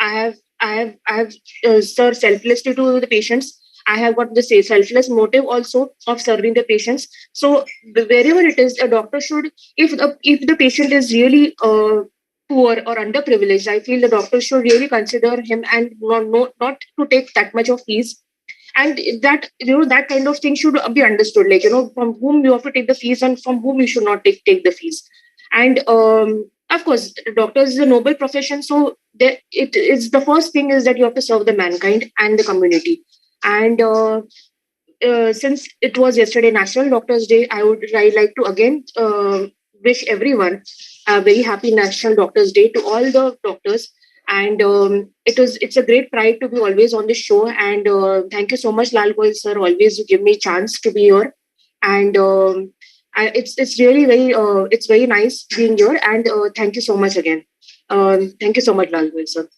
I have served selflessly to the patients. I have got the selfless motive also of serving the patients. So wherever it is, a doctor should, if the patient is really poor or underprivileged, I feel the doctor should really consider him and not to take that much of fees. And that kind of thing should be understood, like from whom you have to take the fees and from whom you should not take the fees. And of course, doctors is a noble profession, so it is the first thing is that you have to serve the mankind and the community. And since it was yesterday National Doctors Day, I like to again wish everyone a very happy National Doctors Day to all the doctors. And it's a great pride to be always on the show. And thank you so much, Lal Goel sir, always you give me a chance to be here. And it's really it's very nice being here. And thank you so much again. Thank you so much, Lal Goel sir.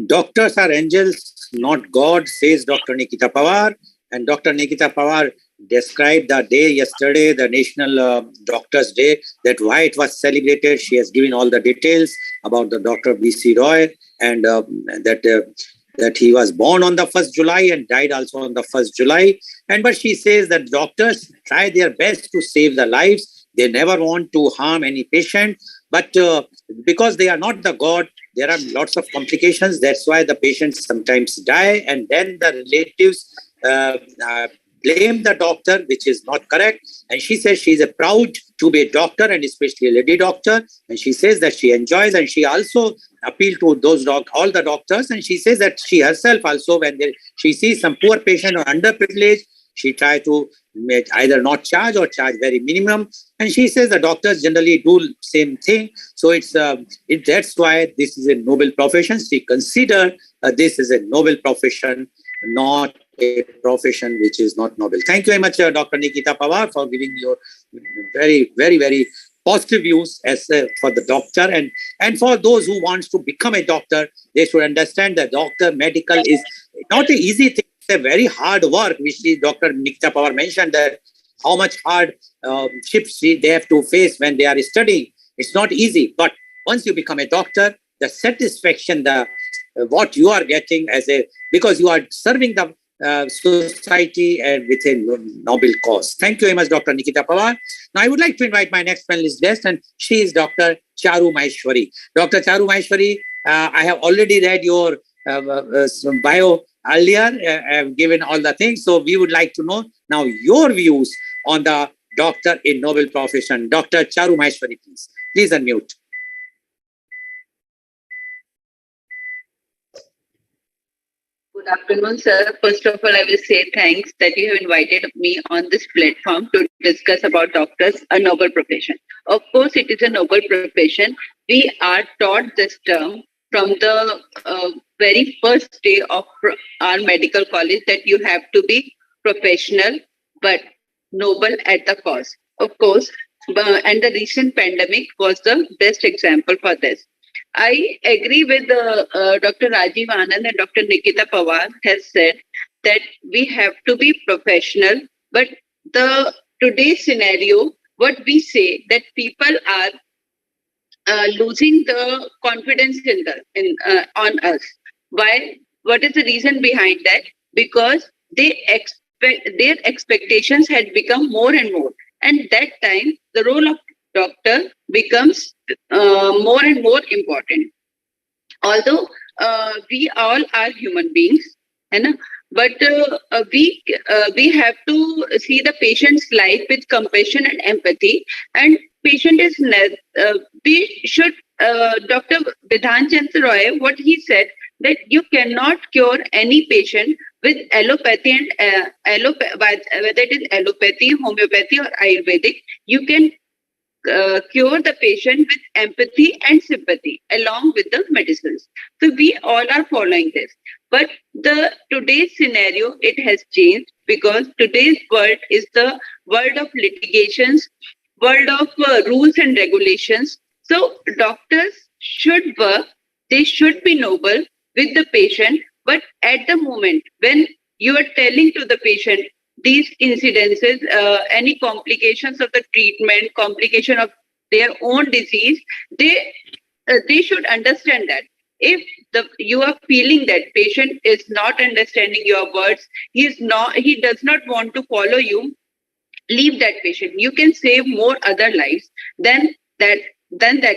Doctors are angels, not God, says Dr. Nikita Pawar. And Dr. Nikita Pawar described the day yesterday, the National Doctors Day, that why it was celebrated. She has given all the details about the Dr. B.C. Roy, and that he was born on the 1st July and died also on the 1st July. But she says that doctors try their best to save the lives. They never want to harm any patient. But because they are not the God, there are lots of complications. That's why the patients sometimes die. And then the relatives blame the doctor, which is not correct. And she says she is proud to be a doctor, and especially a lady doctor. And she says that she enjoys, and she also appealed to all the doctors. And she says that she herself also, when she sees some poor patient or underprivileged, she tries to either not charge or charge very minimum. And she says the doctors generally do same thing. So that's why this is a noble profession. She consider this is a noble profession, not a profession which is not noble. Thank you very much, Dr. Nikita Pawar, for giving your very, very, very positive views for the doctor. And for those who want to become a doctor, they should understand that medical is not an easy thing. It's a very hard work, which Dr. Nikita Pawar mentioned, that how much hardships they have to face when they are studying. It's not easy. But once you become a doctor, the satisfaction, what you are getting because you are serving the society and with a noble cause. Thank you very much, Dr. Nikita Pawar. Now, I would like to invite my next panelist guest, and she is Dr. Caru 𝐂𝐀𝐑𝐔. Dr. Caru 𝐂𝐂𝐂𝐿, I have already read your bio earlier. I have given all the things. So we would like to know now your views on the doctor in noble profession. Dr. Caru 𝐂𝐂𝐿, please. Please unmute. Good afternoon, sir. First of all, I will say thanks that you have invited me on this platform to discuss about doctors, a noble profession. Of course, it is a noble profession. We are taught this term from the very first day of our medical college that you have to be professional. But noble at the cause. Of course, and the recent pandemic was the best example for this. I agree with Dr. Rajiv Anand and Dr. Nikita Pawar has said that we have to be professional, but today's scenario, what we say that people are losing the confidence on us. Why? What is the reason behind that? Because their expectations had become more and more, and that time the role of doctor becomes more and more important. Although we all are human beings, but we have to see the patient's life with compassion and empathy. And patient is we should Dr. Bidhan Chandra Roy, what he said, that you cannot cure any patient with allopathy and whether it is allopathy, homeopathy, or Ayurvedic. You can cure the patient with empathy and sympathy along with the medicines. So we all are following this. But today's scenario, it has changed, because today's world is the world of litigations, world of rules and regulations. So doctors should work, they should be noble with the patient, but at the moment when you are telling to the patient these incidences, any complications of the treatment, complication of their own disease, they should understand that. If you are feeling that patient is not understanding your words, he does not want to follow you, leave that patient. You can save more other lives than that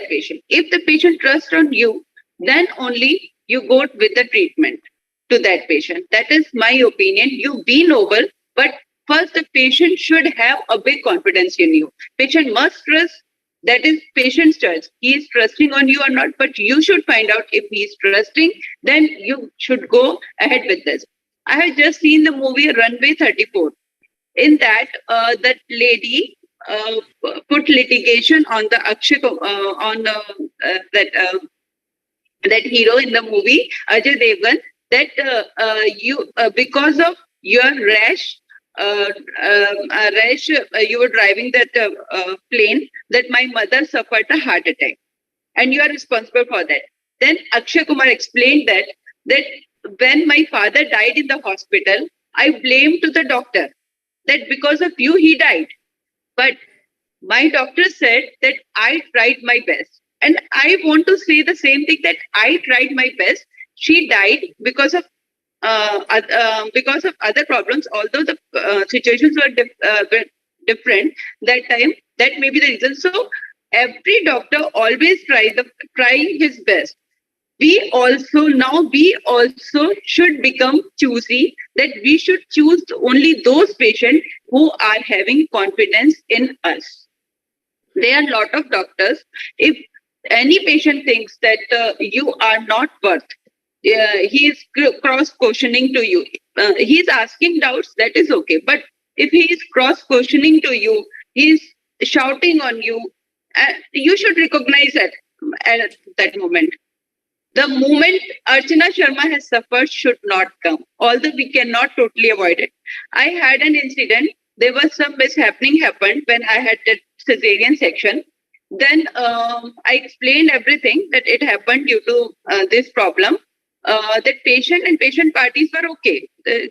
patient. If the patient trusts on you, then only you go with the treatment to that patient. That is my opinion. You be noble, but first the patient should have a big confidence in you. Patient must trust. That is patient's choice. He is trusting on you or not, but you should find out if he is trusting, then you should go ahead with this. I have just seen the movie Runway 34. In that, that lady put litigation on the that hero in the movie, Ajay Devgan, that because of your rash, you were driving that plane, that my mother suffered a heart attack, and you are responsible for that. Then Akshay Kumar explained that when my father died in the hospital, I blamed to the doctor that because of you he died. But my doctor said that I tried my best. And I want to say the same thing, that I tried my best. She died because of other problems, although the situations were different that time. That may be the reason. So every doctor always try his best. We also should become choosy, that we should choose only those patients who are having confidence in us. There are a lot of doctors. If any patient thinks that you are not worth, he is cross-questioning to you. He is asking doubts, that is okay. But if he is cross-questioning to you, he is shouting on you, you should recognize that at that moment. The moment Archana Sharma has suffered should not come, although we cannot totally avoid it. I had an incident. There was some mishappening happened when I had that cesarean section. Then I explained everything, that it happened due to this problem. That patient and patient parties were okay.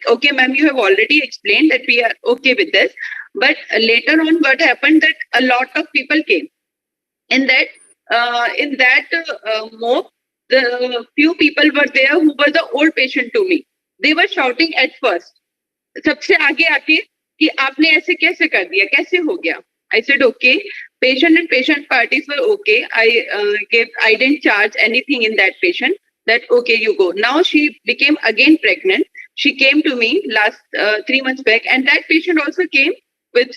Okay, ma'am, you have already explained that we are okay with this. But later on, what happened, that a lot of people came. In that mob, the few people were there who were the old patient to me. They were shouting at first, सबसे आगे आके कि आपने ऐसे कैसे कर दिया, कैसे हो गया? I said okay. Patient and patient parties were okay. I didn't charge anything in that patient. That okay, you go. Now she became again pregnant. She came to me last 3 months back, and that patient also came with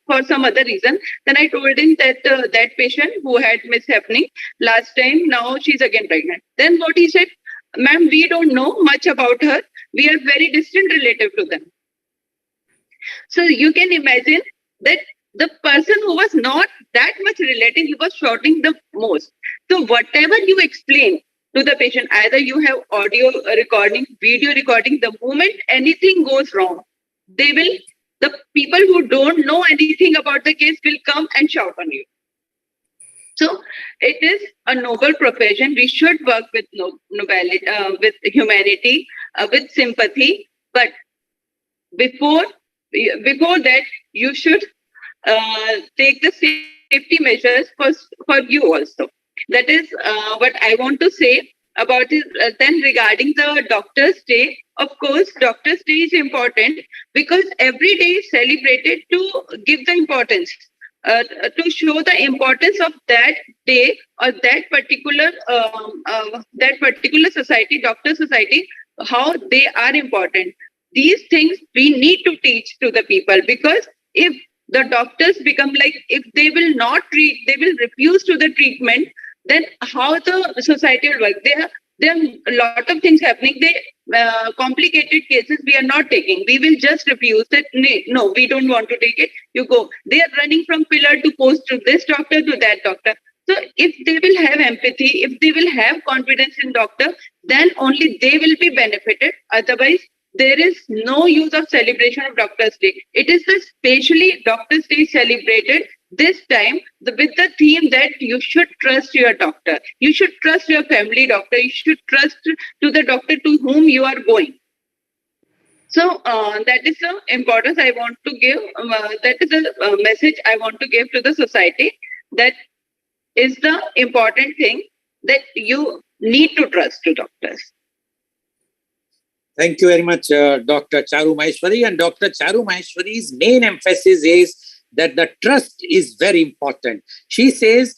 for some other reason. Then I told him that that patient who had mishappening last time, now she's again pregnant. Then what he said, ma'am, we don't know much about her. We are very distant relative to them. So you can imagine that the person who was not that much relative, he was shouting the most. So whatever you explain to the patient, either you have audio recording, video recording, the moment anything goes wrong, they will the people who don't know anything about the case will come and shout on you. So it is a noble profession. We should work with nobility, with humanity, with sympathy. But before that, you should take the safety measures for you also. That is what I want to say about it. Then regarding the Doctor's Day, of course, Doctor's Day is important because every day is celebrated to give the importance. To show the importance of that day or that particular society, doctor society, how they are important. These things we need to teach to the people, because if the doctors become like, if they will not treat, they will refuse to the treatment, then how the society will work? There are a lot of things happening. Complicated cases we are not taking. We will just refuse that. No, we don't want to take it. You go. They are running from pillar to post, to this doctor, to that doctor. So if they will have empathy, if they will have confidence in doctor, then only they will be benefited. Otherwise, there is no use of celebration of Doctor's Day. It is especially Doctor's Day celebrated this time with the theme that you should trust your doctor. You should trust your family doctor. You should trust to the doctor to whom you are going. So that is the importance I want to give. That is the message I want to give to the society. That is the important thing, that you need to trust to doctors. Thank you very much, Dr. Caru Maheshwari. And Dr. Caru Maheshwari's main emphasis is that the trust is very important. She says,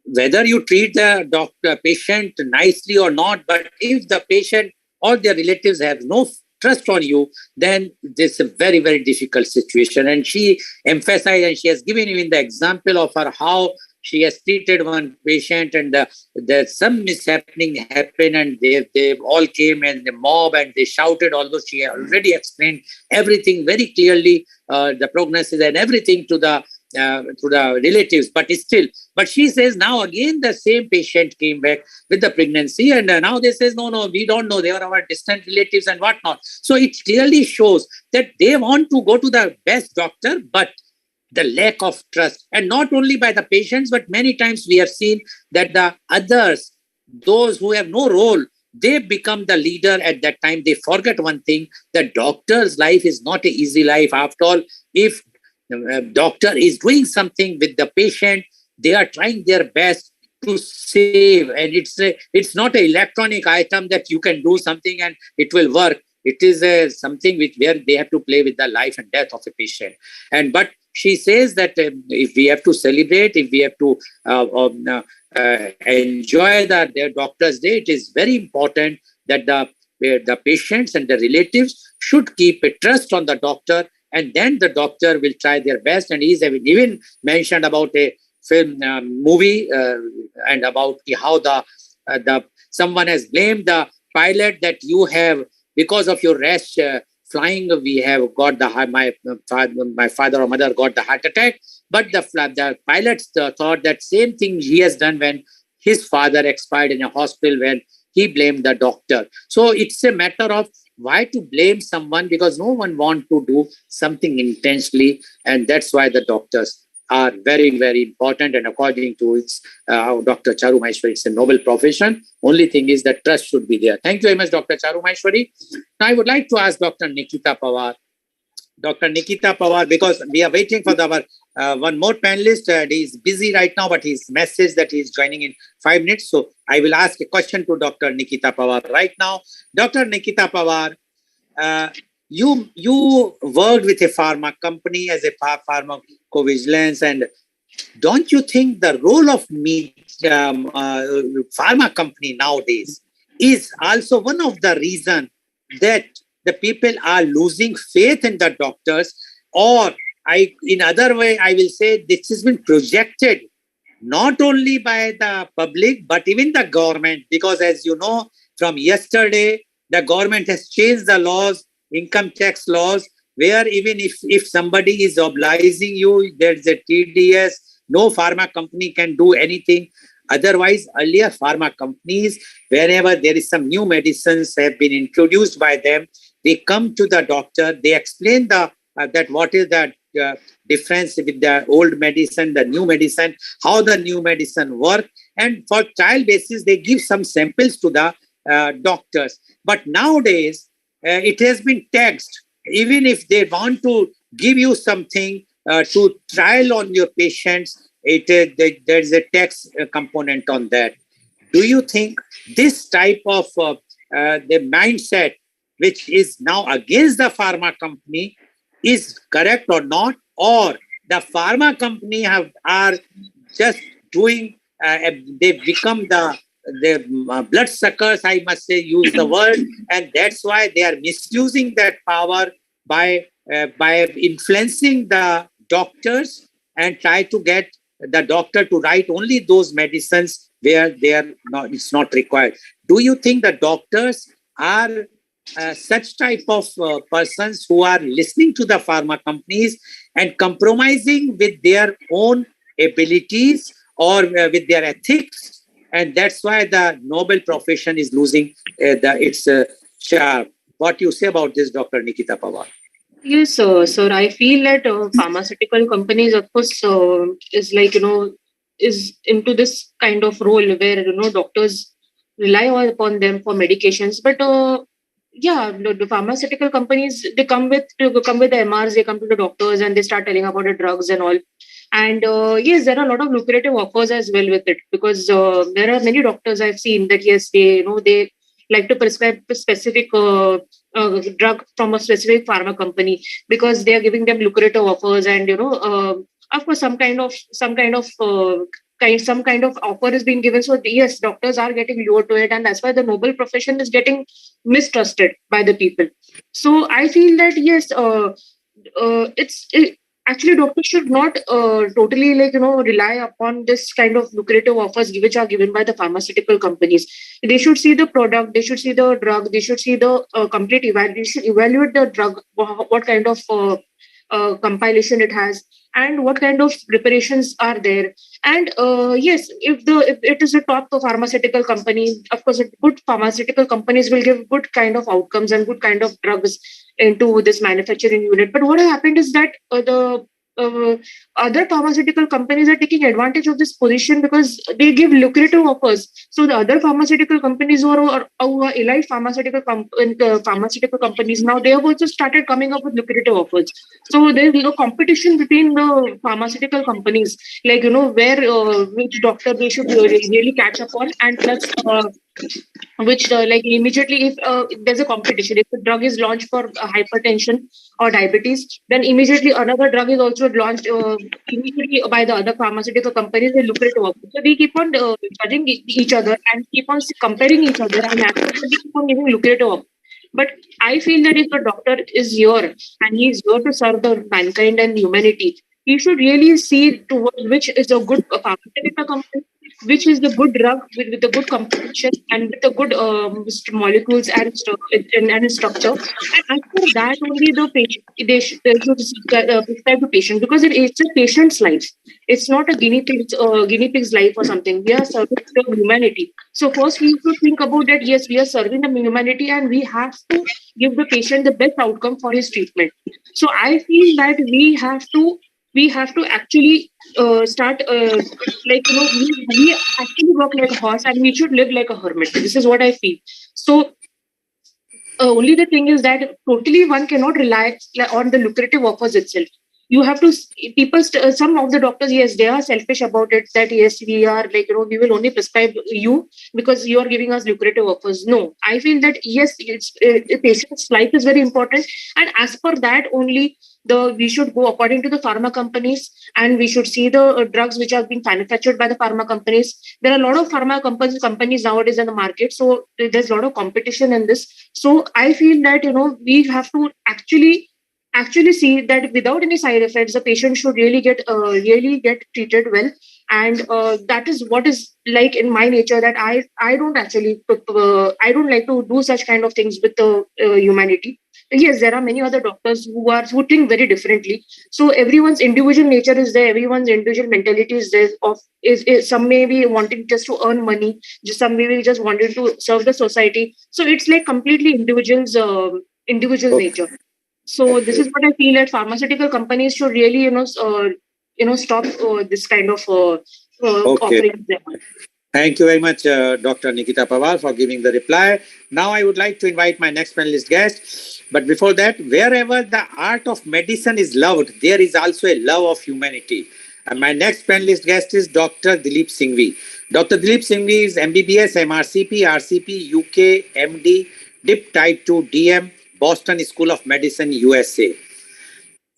whether you treat the patient nicely or not, but if the patient or their relatives have no trust on you, then this is a very, very difficult situation. And she emphasized, and she has given even the example of her how she has treated one patient, and there's some mishappening happened, and they all came and the mob and they shouted, although she already explained everything very clearly, the prognosis and everything to the relatives, but she says now again the same patient came back with the pregnancy, and now they says no, we don't know, they are our distant relatives and whatnot. So it clearly shows that they want to go to the best doctor, but the lack of trust, and not only by the patients, but many times we have seen that the others, those who have no role, they become the leader at that time. They forget one thing, that doctor's life is not an easy life. After all, if the doctor is doing something with the patient, they are trying their best to save, and it's not an electronic item that you can do something and it will work. It is something where they have to play with the life and death of a patient. But she says that if we have to celebrate, if we have to enjoy their Doctor's Day, it is very important that the patients and the relatives should keep a trust on the doctor, and then the doctor will try their best. And he's even mentioned about a film movie and about how someone has blamed the pilot that you have, because of your rash flying, we have got my father or mother got the heart attack. But the pilots thought that same thing he has done when his father expired in a hospital, when he blamed the doctor. So it's a matter of why to blame someone, because no one wants to do something intentionally, and that's why the doctors are very, very important. And according to Dr. Caru Maheshwari, it's a noble profession. Only thing is that trust should be there. Thank you very much, Dr. Caru Maheshwari. Now I would like to ask Dr. Nikita Pawar. Dr. Nikita Pawar, because we are waiting for our one more panelist. He is busy right now, but he's messaged that he is joining in 5 minutes. So I will ask a question to Dr. Nikita Pawar right now. Dr. Nikita Pawar, you worked with a pharma company as a pharmacovigilance, and don't you think the role of pharma company nowadays is also one of the reasons that the people are losing faith in the doctors? Or in other way, I will say this has been projected not only by the public, but even the government, because as you know, from yesterday, the government has changed the laws, income tax laws, where even if somebody is obliging you, there's a TDS, no pharma company can do anything. Otherwise, earlier pharma companies, whenever there is some new medicines have been introduced by them, they come to the doctor, they explain the that what is the difference with the old medicine, the new medicine, how the new medicine work. And for trial basis, they give some samples to the doctors. But nowadays, it has been taxed. Even if they want to give you something to trial on your patients, there's a tax component on that. Do you think this type of the mindset, which is now against the pharma company, is correct or not? Or the pharma company are just doing, they become the bloodsuckers, I must say, use the word, and that's why they are misusing that power by influencing the doctors and try to get the doctor to write only those medicines where it's not required. Do you think the doctors are such type of persons who are listening to the pharma companies and compromising with their own abilities or with their ethics? And that's why the noble profession is losing its charm. What do you say about this, Dr. Nikita Pawar? Yes, sir. I feel that pharmaceutical companies, of course, is is into this kind of role where doctors rely upon them for medications. But the pharmaceutical companies, they come with the MRs, they come to the doctors and they start telling about the drugs and all. And yes, there are a lot of lucrative offers as well with it, because there are many doctors I've seen that yes, they like to prescribe a specific drug from a specific pharma company because they are giving them lucrative offers, and of course some kind of offer is being given. So yes, doctors are getting lured to it, and that's why the noble profession is getting mistrusted by the people. So I feel that yes, actually doctors should not totally rely upon this kind of lucrative offers which are given by the pharmaceutical companies. They should see the product, they should see the drug, they should see the complete evaluation, evaluate the drug, what kind of compilation it has, and what kind of preparations are there. And yes, if it is a top pharmaceutical company, of course good pharmaceutical companies will give good kind of outcomes and good kind of drugs into this manufacturing unit. But what happened is that the other pharmaceutical companies are taking advantage of this position because they give lucrative offers. So the other pharmaceutical companies who are elite pharmaceutical companies, now they have also started coming up with lucrative offers. So there is competition between the pharmaceutical companies, where which doctor they should really catch up on, and plus which immediately if there's a competition, if the drug is launched for hypertension or diabetes, then immediately another drug is also launched immediately by the other pharmaceutical companies with lucrative offers. So we keep on judging each other and keep on comparing each other, and after that we keep on giving lucrative offers. But I feel that if a doctor is here and he is here to serve the mankind and humanity, he should really see towards which is a good pharmaceutical company, which is the good drug with the good composition and with the good molecules and structure. And after that, only the patient they should prescribe the patient, because it's a patient's life. It's not a guinea pig's life or something. We are serving the humanity. So first we should think about that. Yes, we are serving the humanity, and we have to give the patient the best outcome for his treatment. So I feel that we have to actually start we actually work like a horse and we should live like a hermit. This is what I feel. So only the thing is that totally one cannot rely on the lucrative offers itself. You have to some of the doctors, yes, they are selfish about it, that yes, we are we will only prescribe you because you are giving us lucrative offers. No, I feel that yes, it's a patient's life is very important, and as per that only we should go according to the pharma companies, and we should see the drugs which are being manufactured by the pharma companies. There are a lot of pharma companies nowadays in the market, so there's a lot of competition in this. So I feel that we have to actually see that without any side effects, the patient should really get treated well. And that is what is like in my nature, that I don't actually I don't like to do such kind of things with the humanity. Yes, there are many other doctors who think very differently. So everyone's individual nature is there, everyone's individual mentality is there. Some may be wanting just to earn money, some may be just wanting to serve the society. So it's like completely individual nature. So this is what I feel that pharmaceutical companies should really, stop this kind of offerings. Thank you very much, Dr. Nikita Pawar, for giving the reply. Now I would like to invite my next panelist guest. But before that, wherever the art of medicine is loved, there is also a love of humanity. And my next panelist guest is Dr. Dilip Singhvi. Dr. Dilip Singhvi is MBBS, MRCP, RCP, UK, MD, DIP Type 2, DM, Boston School of Medicine, USA.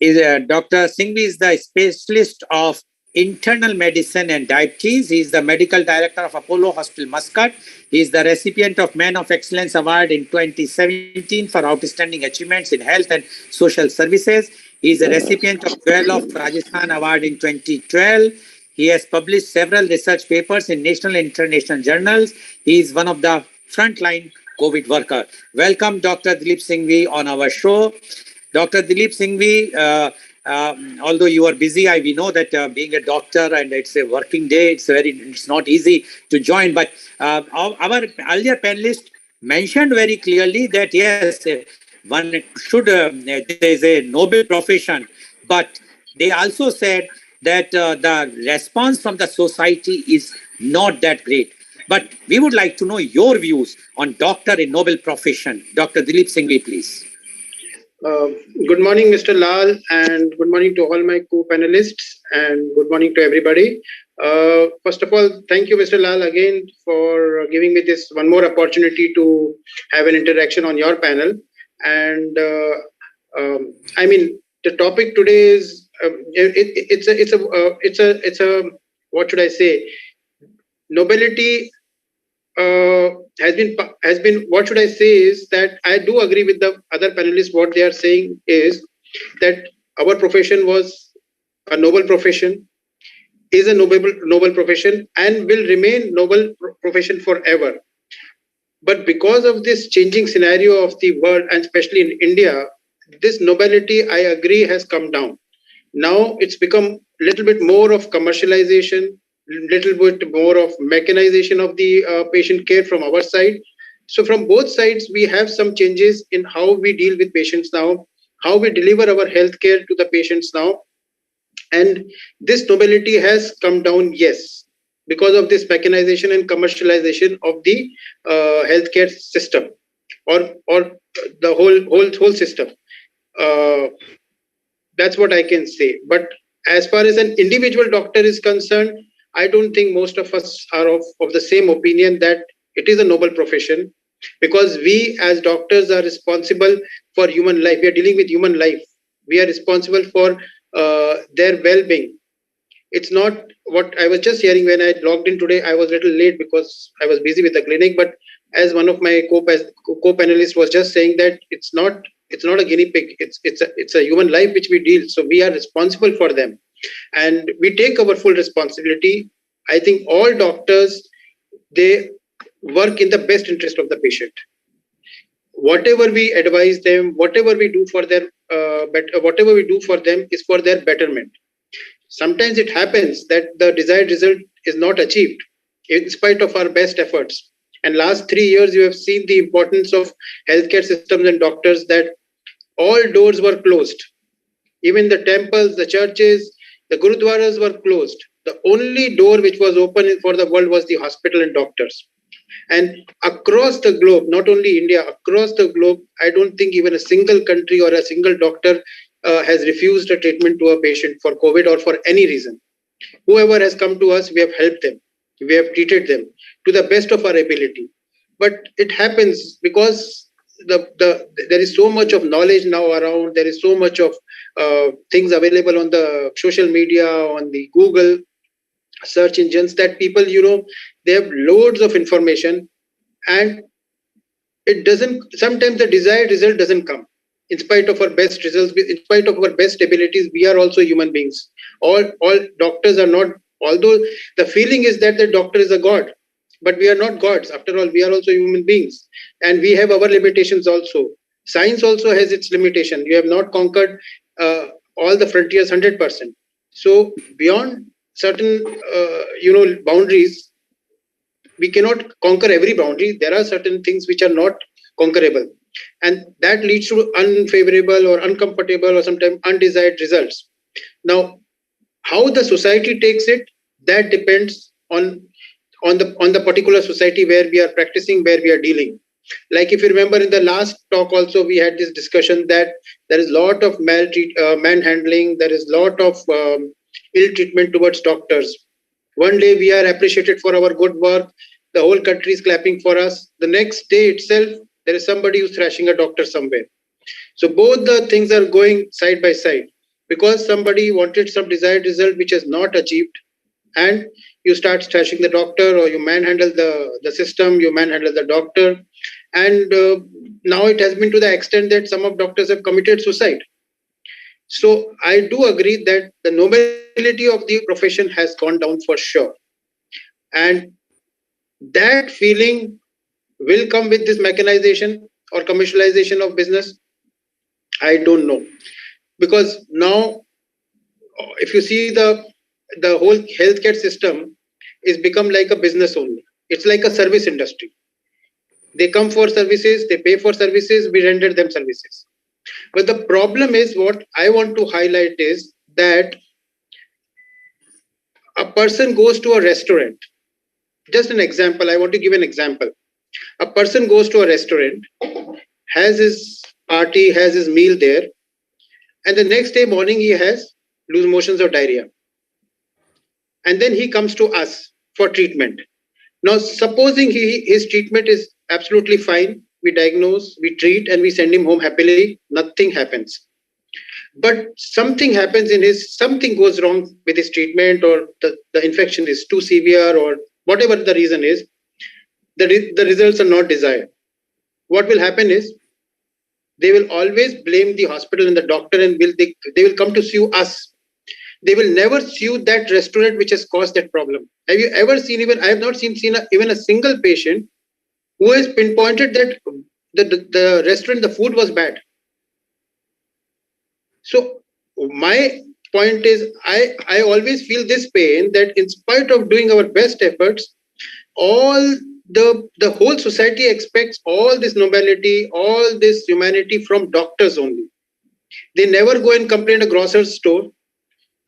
Dr. Singhvi is the specialist of internal medicine and diabetes. He is the medical director of Apollo Hospital, Muscat. He is the recipient of Man of Excellence Award in 2017 for outstanding achievements in health and social services. He is a recipient of Goel of Rajasthan Award in 2012. He has published several research papers in national and international journals. He is one of the frontline COVID workers. Welcome, Dr. Dilip Singhvi, on our show. Dr. Dilip Singhvi, although you are busy, we know that being a doctor and it's a working day, it's not easy to join. But our earlier panelist mentioned very clearly that yes, one should, there is a noble profession, but they also said that the response from the society is not that great. But we would like to know your views on doctor in noble profession. Dr. Dilip Singhvi, please. Good morning, Mr. Lal, and good morning to all my co-panelists, and good morning to everybody. First of all, thank you, Mr. Lal, again for giving me this one more opportunity to have an interaction on your panel. And the topic today is it's a what should I say? Nobility has been what should I say is that I do agree with the other panelists. What they are saying is that our profession was a noble profession, is a noble profession, and will remain noble profession forever. But because of this changing scenario of the world, and especially in India, this nobility, I agree, has come down. Now it's become a little bit more of commercialization, little bit more of mechanization of the patient care from our side. So from both sides, we have some changes in how we deal with patients now, how we deliver our healthcare to the patients now. And this nobility has come down, yes, because of this mechanization and commercialization of the healthcare system or the whole system. That's what I can say. But as far as an individual doctor is concerned, I don't think most of us are of the same opinion that it is a noble profession, because we as doctors are responsible for human life. We are dealing with human life. We are responsible for their well-being. It's not what I was just hearing when I logged in today. I was a little late because I was busy with the clinic. But as one of my co-panelists was just saying that it's not a guinea pig. It's a human life which we deal. So we are responsible for them. And we take our full responsibility. I think all doctors, they work in the best interest of the patient. Whatever we advise them, whatever we do for them is for their betterment. Sometimes it happens that the desired result is not achieved in spite of our best efforts. And last 3 years, you have seen the importance of healthcare systems and doctors, that all doors were closed. Even the temples, the churches, the gurudwaras were closed. The only door which was open for the world was the hospital and doctors. And across the globe, not only India, across the globe, I don't think even a single country or a single doctor has refused a treatment to a patient for COVID or for any reason. Whoever has come to us, we have helped them. We have treated them to the best of our ability. But it happens because there is so much of knowledge now around. There is so much of things available on the social media, on the Google search engines, that people, they have loads of information, and it doesn't, sometimes the desired result doesn't come. In spite of our best results, in spite of our best abilities, we are also human beings. All doctors are not, although the feeling is that the doctor is a god, but we are not gods. After all, we are also human beings, and we have our limitations also. Science also has its limitation. You have not conquered all the frontiers 100%. So beyond certain, boundaries, we cannot conquer every boundary. There are certain things which are not conquerable. And that leads to unfavorable or uncomfortable or sometimes undesired results. Now, how the society takes it, that depends on the particular society where we are practicing, where we are dealing. Like if you remember in the last talk also, we had this discussion that there is a lot of manhandling, there is a lot of ill treatment towards doctors. One day we are appreciated for our good work, the whole country is clapping for us. The next day itself, there is somebody who's thrashing a doctor somewhere. So both the things are going side by side because somebody wanted some desired result which is not achieved, and you start thrashing the doctor, or you manhandle the system, you manhandle the doctor. And now it has been to the extent that some of doctors have committed suicide. So I do agree that the nobility of the profession has gone down for sure. And that feeling will come with this mechanization or commercialization of business. I don't know. Because now, if you see the whole healthcare system is become like a business only. It's like a service industry. They come for services, they pay for services, we render them services. But the problem is, what I want to highlight is that a person goes to a restaurant. Just an example, I want to give an example. A person goes to a restaurant, has his party, has his meal there, and the next day morning he has loose motions or diarrhea. And then he comes to us for treatment. Now, supposing his treatment is absolutely fine, we diagnose, we treat, and we send him home happily, nothing happens. But something happens something goes wrong with his treatment, or the infection is too severe, or whatever the reason is, the results are not desired. What will happen is, they will always blame the hospital and the doctor, and they will come to sue us. They will never sue that restaurant which has caused that problem. Have you ever seen, I have not seen even a single patient who has pinpointed that the restaurant, the food was bad. So my point is, I always feel this pain that in spite of doing our best efforts, all the whole society expects all this nobility, all this humanity from doctors only. They never go and complain to a grocer's store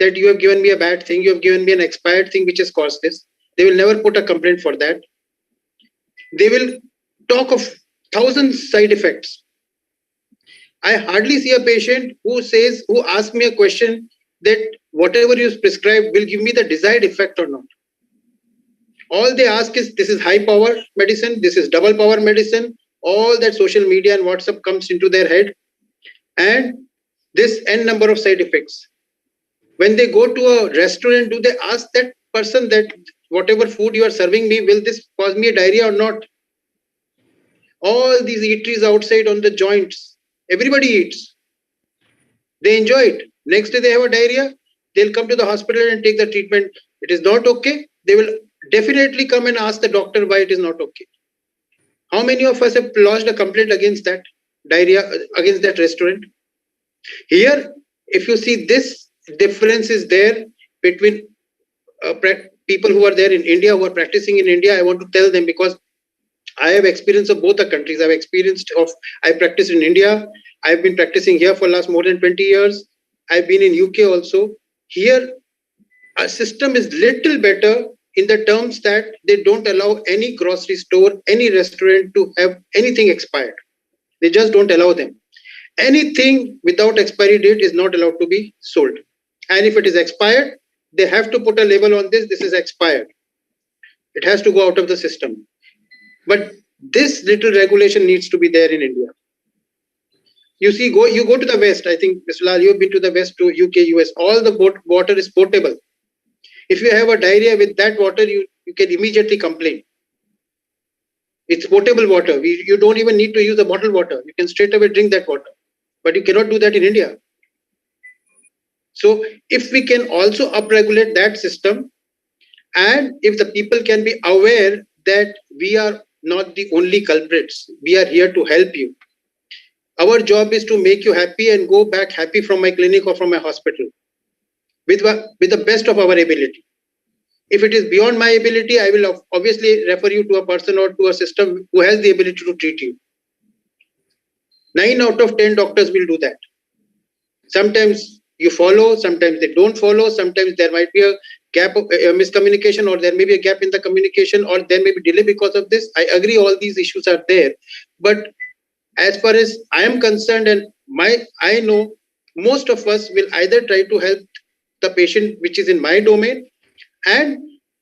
that you have given me a bad thing, you have given me an expired thing which has caused this. They will never put a complaint for that. They will talk of 1,000 side effects. I hardly see a patient who asks me a question that whatever you prescribe will give me the desired effect or not. All they ask is, this is high power medicine, this is double power medicine, all that social media and WhatsApp comes into their head, and this n number of side effects. When they go to a restaurant, do they ask that person that whatever food you are serving me, will this cause me a diarrhea or not? All these eateries outside on the joints, everybody eats. They enjoy it. Next day they have a diarrhea, they'll come to the hospital and take the treatment. It is not okay. They will definitely come and ask the doctor why it is not okay. How many of us have lodged a complaint against that diarrhea, against that restaurant? Here, if you see, this difference is there between people who are there in India, who are practicing in India. I want to tell them, because I have experience of both the countries. I practiced in India. I've been practicing here for last more than 20 years. I've been in UK also. Here, our system is little better in the terms that they don't allow any grocery store, any restaurant to have anything expired. They just don't allow them. Anything without expiry date is not allowed to be sold. And if it is expired, they have to put a label on this is expired. It has to go out of the system. But this little regulation needs to be there in India. You see, you go to the West. I think, Mr. Lal, you have been to the West, to UK, US. All the water is portable. If you have a diarrhea with that water, you can immediately complain. It's potable water. You don't even need to use the bottled water. You can straight away drink that water. But you cannot do that in India. So if we can also upregulate that system, and if the people can be aware that we are not the only culprits, we are here to help you. Our job is to make you happy and go back happy from my clinic or from my hospital with the best of our ability. If it is beyond my ability, I will obviously refer you to a person or to a system who has the ability to treat you. 9 out of 10 doctors will do that. Sometimes you follow, sometimes they don't follow, sometimes there might be a gap of miscommunication, or there may be a gap in the communication, or there may be delay because of this. I agree all these issues are there. But as far as I am concerned, and I know most of us will either try to help the patient which is in my domain, and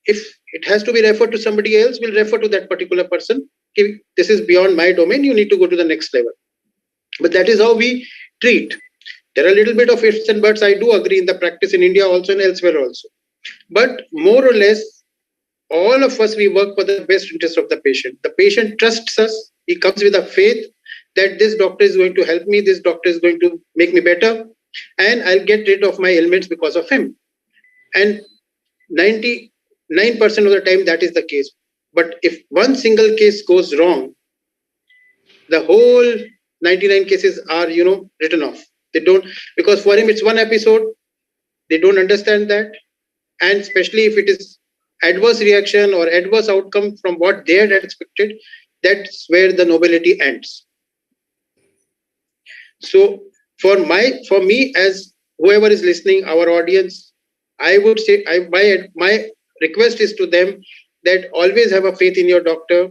if it has to be referred to somebody else, we'll refer to that particular person. If this is beyond my domain, you need to go to the next level. But that is how we treat. There are a little bit of ifs and buts. I do agree in the practice in India also and elsewhere also. But more or less, all of us, we work for the best interest of the patient. The patient trusts us. He comes with a faith that this doctor is going to help me, this doctor is going to make me better, and I'll get rid of my ailments because of him. And 99% of the time, that is the case. But if one single case goes wrong, the whole 99 cases are, written off. They don't, because for him, it's one episode. They don't understand that. And especially if it is adverse reaction or adverse outcome from what they had expected, that's where the nobility ends. So for me, as whoever is listening, our audience, I would say my request is to them that always have a faith in your doctor.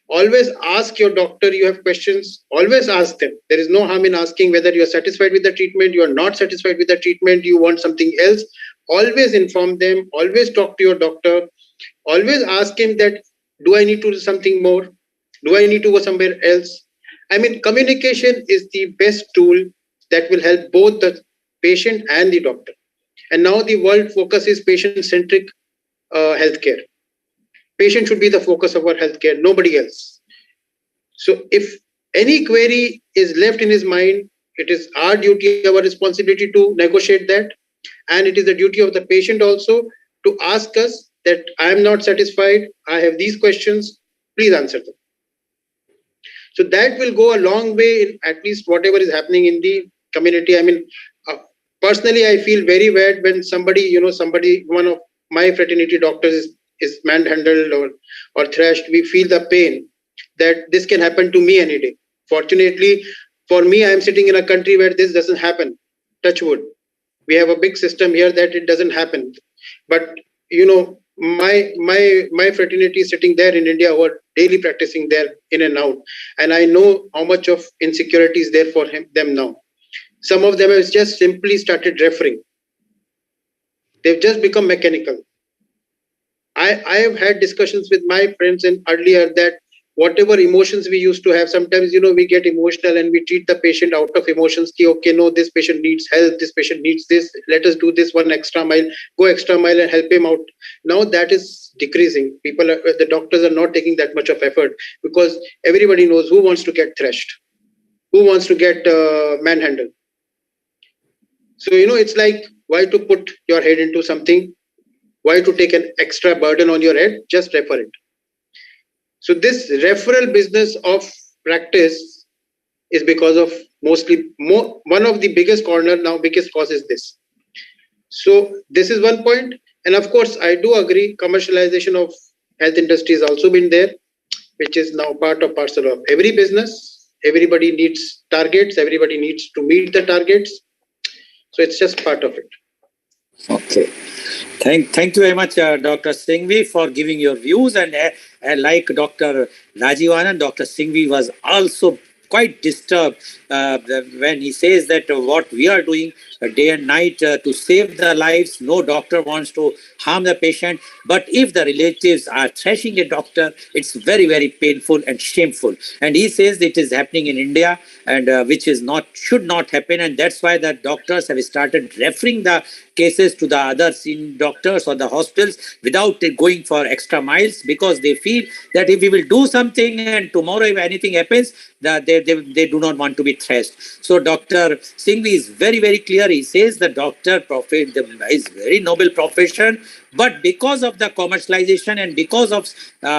Always ask your doctor. You have questions, always ask them. There is no harm in asking whether you are satisfied with the treatment, you are not satisfied with the treatment, you want something else. Always inform them. Always talk to your doctor. Always ask him that, do I need to do something more? Do I need to go somewhere else? I mean, communication is the best tool that will help both the patient and the doctor. And now the world focus is patient-centric healthcare. Patient should be the focus of our healthcare, nobody else. So if any query is left in his mind, it is our duty, our responsibility to negotiate that. And it is the duty of the patient also to ask us that I am not satisfied, I have these questions, please answer them. So that will go a long way in at least whatever is happening in the community. I mean, personally, I feel very bad when somebody, one of my fraternity doctors is manhandled or thrashed. We feel the pain that this can happen to me any day. Fortunately, for me, I am sitting in a country where this doesn't happen. Touch wood. We have a big system here that it doesn't happen. But, my fraternity is sitting there in India who are daily practicing there in and out. And I know how much of insecurity is there for them now. Some of them have just simply started referring. They've just become mechanical. I have had discussions with my friends and earlier that whatever emotions we used to have, sometimes, we get emotional and we treat the patient out of emotions. Okay, no, this patient needs help, this patient needs this, let us do this one extra mile, go extra mile and help him out. Now that is decreasing. The doctors are not taking that much of effort because everybody knows who wants to get thrashed, who wants to get manhandled. So, it's like, why to put your head into something? Why to take an extra burden on your head? Just refer it. So this referral business of practice is because of one of the biggest cause is this. So this is one point. And of course, I do agree, commercialization of health industry has also been there, which is now part of parcel of every business. Everybody needs targets. Everybody needs to meet the targets. So it's just part of it. Okay. Thank you very much, Dr. Singhvi, for giving your views. And like Dr. Rajiv Anand, Dr. Singhvi was also quite disturbed when he says that what we are doing day and night to save the lives, no doctor wants to harm the patient. But if the relatives are thrashing a doctor, it's very, very painful and shameful. And he says it is happening in India, and which should not happen. And that's why the doctors have started referring the cases to the other senior doctors or the hospitals without going for extra miles, because they feel that if we will do something and tomorrow if anything happens, that they do not want to be thrashed. So Dr. Singhvi is very, very clear. He says the doctor profit is very noble profession, but because of the commercialization and because of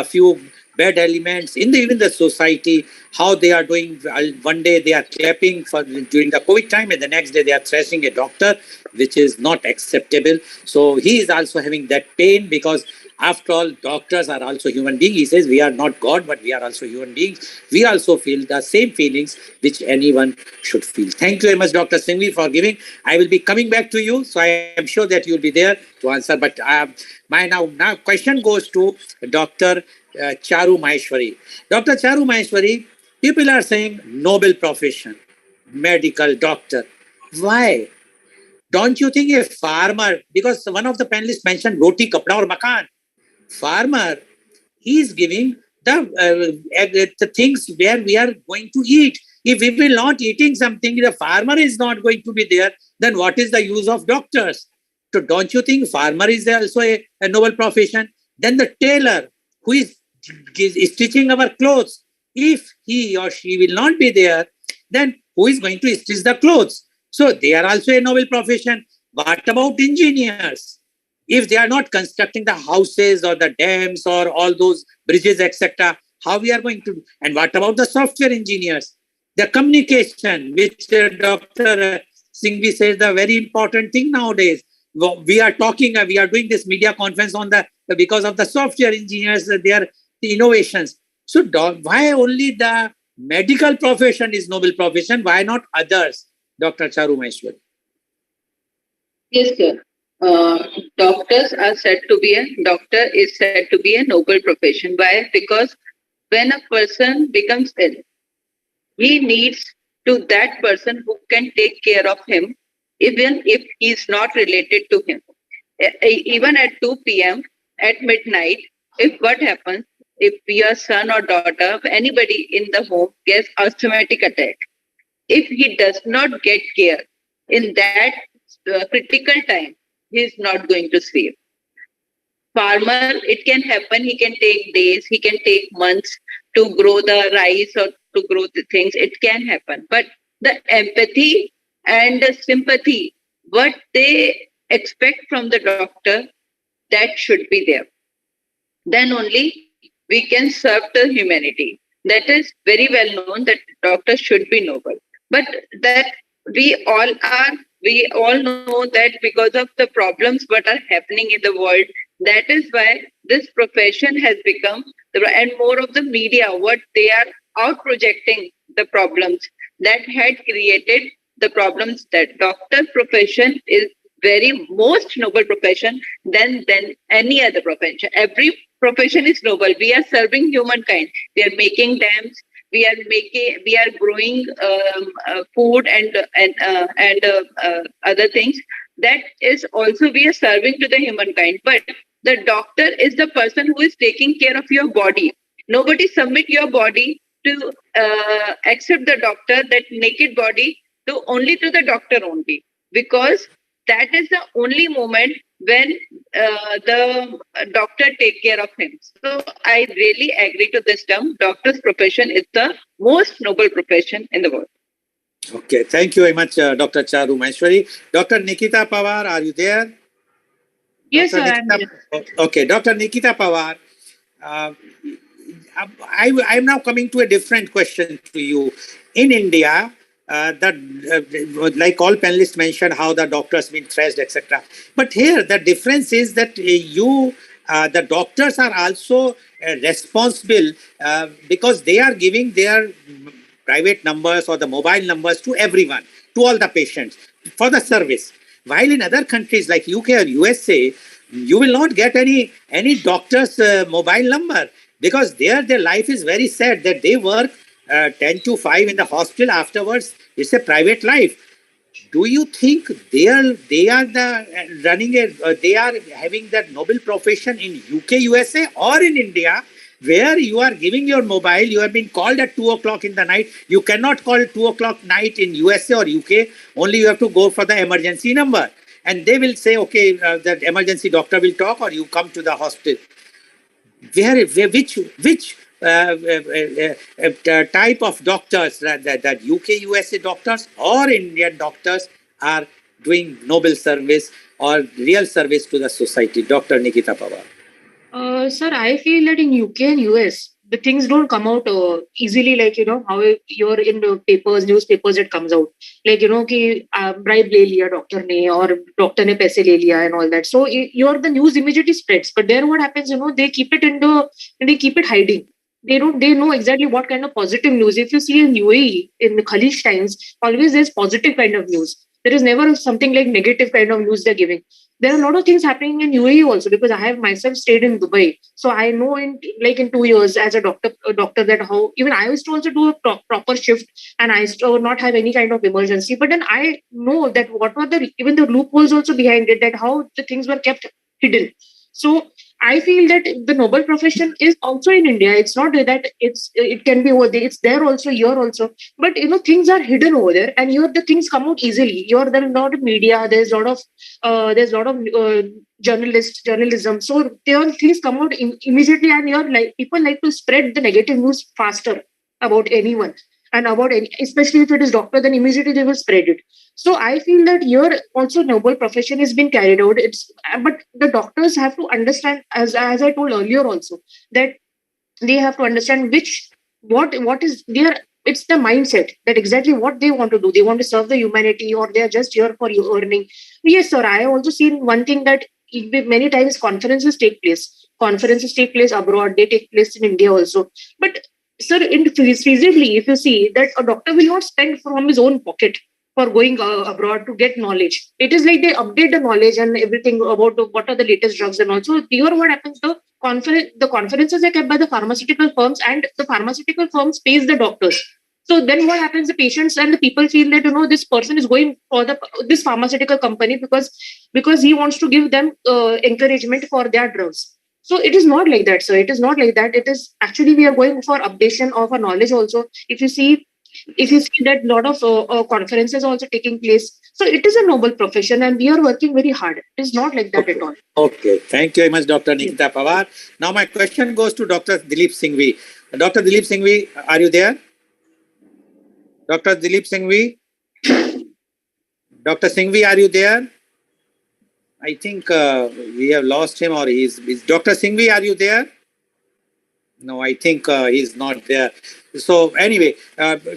few bad elements in even the society, how they are doing, one day they are clapping during the COVID time and the next day they are thrashing a doctor, which is not acceptable. So he is also having that pain, because After all, doctors are also human beings. He says we are not God, but we are also human beings. We also feel the same feelings which anyone should feel. Thank you very much, Dr. Singhvi, for giving. I will be coming back to you, so I am sure that you will be there to answer. But my now question goes to Dr. Caru Maheshwari. Dr. Caru Maheshwari, people are saying noble profession, medical doctor. Why? Don't you think a farmer, because one of the panelists mentioned roti, kapda or makan, farmer, he is giving the things where we are going to eat. If we will not eating something, the farmer is not going to be there, then what is the use of doctors? So don't you think farmer is also a noble profession? Then the tailor who is stitching our clothes, if he or she will not be there, then who is going to stitch the clothes? So they are also a noble profession. What about engineers? If they are not constructing the houses or the dams or all those bridges, etc., how we are going to? And what about the software engineers? The communication, which Dr. Singhvi says the very important thing nowadays. We are talking, we are doing this media conference on because of the software engineers, their innovations. So why only the medical profession is noble profession? Why not others? Dr. Caru Maheshwari. Yes, sir. Doctor is said to be a noble profession. Why? Because when a person becomes ill, he needs to that person who can take care of him, even if he is not related to him. Even at 2 p.m. at midnight, if what happens, if your son or daughter, anybody in the home gets asthmatic attack, if he does not get care in that critical time, he is not going to save. Farmer, it can happen, he can take days, he can take months to grow the rice or to grow the things. It can happen. But the empathy and the sympathy, what they expect from the doctor, that should be there. Then only we can serve the humanity. That is very well known that doctors should be noble. But that we all know that because of the problems what are happening in the world, that is why this profession has become, and more of the media, what they are out projecting the problems that had created the problems. That doctor profession is very most noble profession than any other profession. Every profession is noble. We are serving humankind. We are making dams. We are growing food and other things. That is also we are serving to the humankind. But the doctor is the person who is taking care of your body. Nobody submit your body to accept the doctor, that naked body, only to the doctor only, because that is the only moment when the doctor take care of him. So I really agree to this term. Doctor's profession is the most noble profession in the world. Okay, thank you very much, Dr. Caru Maheshwari. Dr. Nikita Pawar, are you there? Yes, sir, I'm here. Okay, Dr. Nikita Pawar, I'm now coming to a different question to you. In India, like all panelists mentioned, how the doctors been thrashed, etc. But here, the difference is that the doctors are also responsible because they are giving their private numbers or the mobile numbers to everyone, to all the patients for the service. While in other countries like UK or USA, you will not get any doctor's mobile number, because their life is very sad, that they work 10 to 5 in the hospital. Afterwards, it's a private life. Do you think they are having that noble profession in UK, USA, or in India, where you are giving your mobile, you have been called at 2 o'clock in the night. You cannot call 2 o'clock night in USA or UK. Only you have to go for the emergency number. And they will say, okay, the emergency doctor will talk, or you come to the hospital. Which type of doctors, that UK, USA doctors or Indian doctors, are doing noble service or real service to the society? Dr. Nikita Pawar. Sir, I feel that in UK and US, the things don't come out easily, like, how you're in the newspapers, it comes out. Like, ki, bribe le liya doctor ne, or doctor ne paise le liya and all that. So the news immediately spreads. But there what happens, they keep it hiding. They know exactly what kind of positive news. If you see in UAE, in the Khalij times, always there's positive kind of news. There is never something like negative kind of news they're giving. There are a lot of things happening in UAE also, because I have myself stayed in Dubai. So I know in 2 years as a doctor that how even I used to also do a proper shift, and I used to not have any kind of emergency. But then I know that what were even the loopholes also behind it, that how the things were kept hidden. So I feel that the noble profession is also in India. It's not that it can be over there. It's there also, here also. But things are hidden over there, and here the things come out easily. Here there is a lot of media. There's a lot of journalism. So things come out immediately, and here people like to spread the negative news faster about anyone, and about especially if it is doctor, then immediately they will spread it. So I feel that here also noble profession has been carried out. But the doctors have to understand, as I told earlier also, that they have to understand what is their, it's the mindset, that exactly what they want to do. They want to serve the humanity, or they are just here for earning. Yes, sir. I have also seen one thing, that many times conferences take place abroad. They take place in India also. But sir, feasibly, if you see that a doctor will not spend from his own pocket for going abroad to get knowledge. It is like they update the knowledge and everything about what are the latest drugs and also. Here what happens, the conferences are kept by the pharmaceutical firms, and the pharmaceutical firms pays the doctors. So then what happens, the patients and the people feel that this person is going for this pharmaceutical company because he wants to give them encouragement for their drugs. So it is not like that, sir. It is not like that. It is actually, we are going for updation of our knowledge also. If you see that a lot of conferences also taking place. So it is a noble profession, and we are working very hard. It is not like that at all. Okay. Thank you very much, Dr. Nikita Pawar. Now my question goes to Dr. Dileep Singhvi. Dr. Dileep Singhvi, are you there? Dr. Dileep Singhvi? Dr. Singhvi, are you there? I think we have lost him, or is Dr. Singhvi, are you there? No, I think he's not there. So anyway,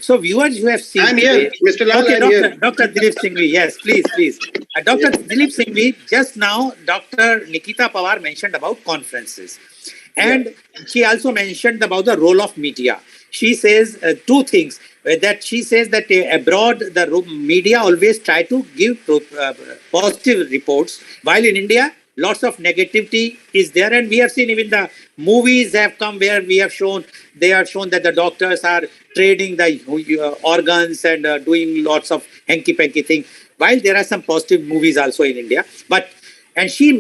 so viewers, you have seen. I'm here, Mr. Lal. Okay, I'm here. Dr. Dileep Singhvi, yes, please. Dr. Dileep Singhvi, just now, Dr. Nikita Pawar mentioned about conferences. And she also mentioned about the role of media. She says two things. That she says that abroad, the media always try to give positive reports, while in India, lots of negativity is there. And we have seen even the movies have come where they have shown that the doctors are trading the organs and doing lots of hanky-panky thing, while there are some positive movies also in India.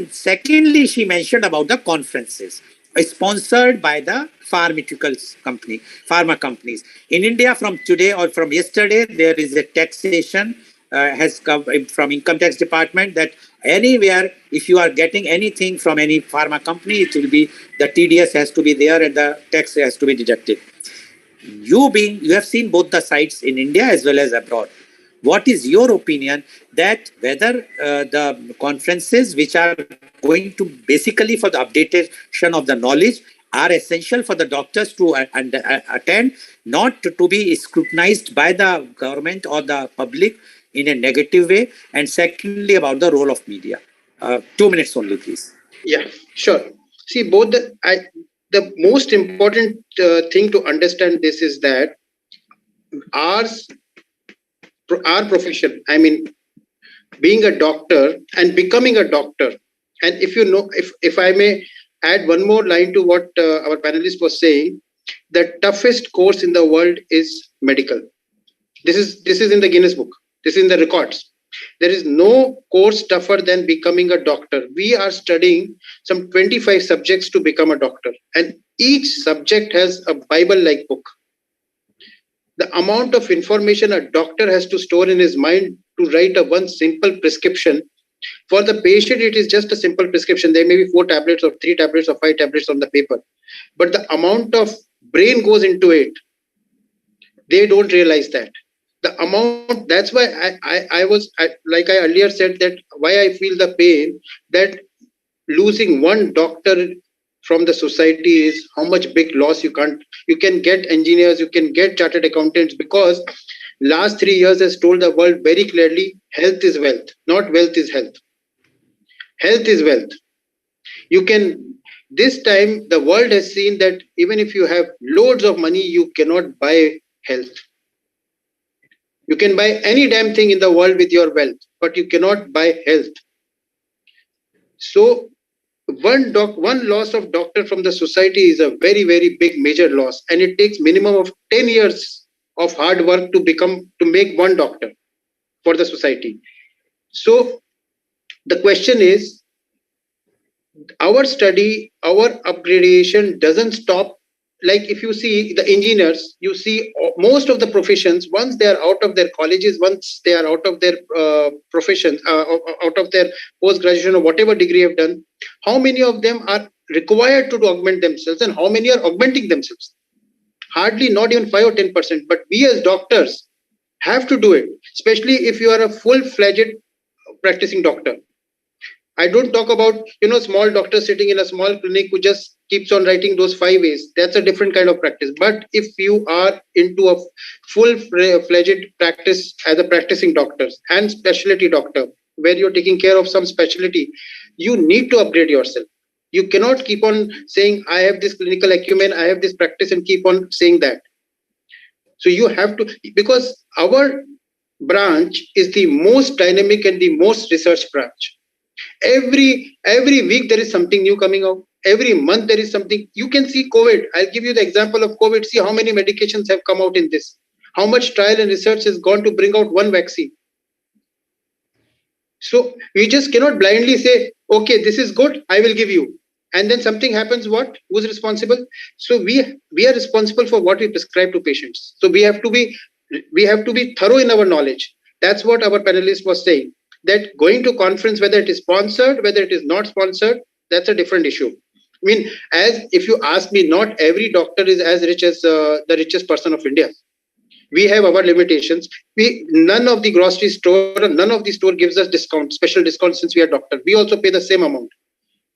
Secondly, she mentioned about the conferences sponsored by the pharma companies. In India, from today or from yesterday, there is a taxation has come from income tax department that anywhere, if you are getting anything from any pharma company, it will be, the TDS has to be there and the tax has to be deducted. You have seen both the sides in India as well as abroad. What is your opinion that whether the conferences which are going to basically for the updation of the knowledge are essential for the doctors to attend, not to be scrutinized by the government or the public in a negative way? And secondly, about the role of media. 2 minutes only, please. Yeah, sure. See, both the most important thing to understand this is that our profession, I mean, being a doctor and becoming a doctor. And if I may add one more line to what our panelist was saying, the toughest course in the world is medical. This is in the Guinness Book. This is in the records. There is no course tougher than becoming a doctor. We are studying some 25 subjects to become a doctor, and each subject has a Bible-like book. The amount of information a doctor has to store in his mind to write one simple prescription. For the patient, it is just a simple prescription. There may be 4 tablets or 3 tablets or 5 tablets on the paper. But the amount of brain goes into it, they don't realize that. The amount, that's why I like I earlier said, that why I feel the pain that losing one doctor from the society is how much big loss you can get engineers, you can get chartered accountants, because last 3 years has told the world very clearly, health is wealth, not wealth is health. Health is wealth. This time the world has seen that even if you have loads of money, you cannot buy health. You can buy any damn thing in the world with your wealth, but you cannot buy health. So one loss of doctor from the society is a very, very big major loss, and it takes minimum of 10 years of hard work to make one doctor for the society. So the question is, our study, our upgradation doesn't stop. Like if you see the engineers, you see most of the professions, once they are out of their colleges, once they are out of their professions, out of their post-graduation or whatever degree have done, how many of them are required to augment themselves and how many are augmenting themselves? Hardly, not even 5 or 10%. But we as doctors have to do it, especially if you are a full-fledged practicing doctor. I don't talk about, small doctors sitting in a small clinic who just keeps on writing those 5 A's. That's a different kind of practice. But if you are into a full-fledged practice as a practicing doctor and specialty doctor, where you're taking care of some specialty, you need to upgrade yourself. You cannot keep on saying, I have this clinical acumen, I have this practice, and keep on saying that. So you have to, because our branch is the most dynamic and the most research branch. Every week there is something new coming out. Every month there is something. You can see COVID. I'll give you the example of COVID. See how many medications have come out in this. How much trial and research has gone to bring out one vaccine. So we just cannot blindly say, okay, this is good, I will give you. And then something happens, what? Who's responsible? So we are responsible for what we prescribe to patients. So we have to be thorough in our knowledge. That's what our panelist was saying. That going to conference, whether it is sponsored, whether it is not sponsored, that's a different issue. I mean, as if you ask me, not every doctor is as rich as the richest person of India. We have our limitations. None of the grocery store, none of the store gives us discount, special discount since we are doctor. We also pay the same amount.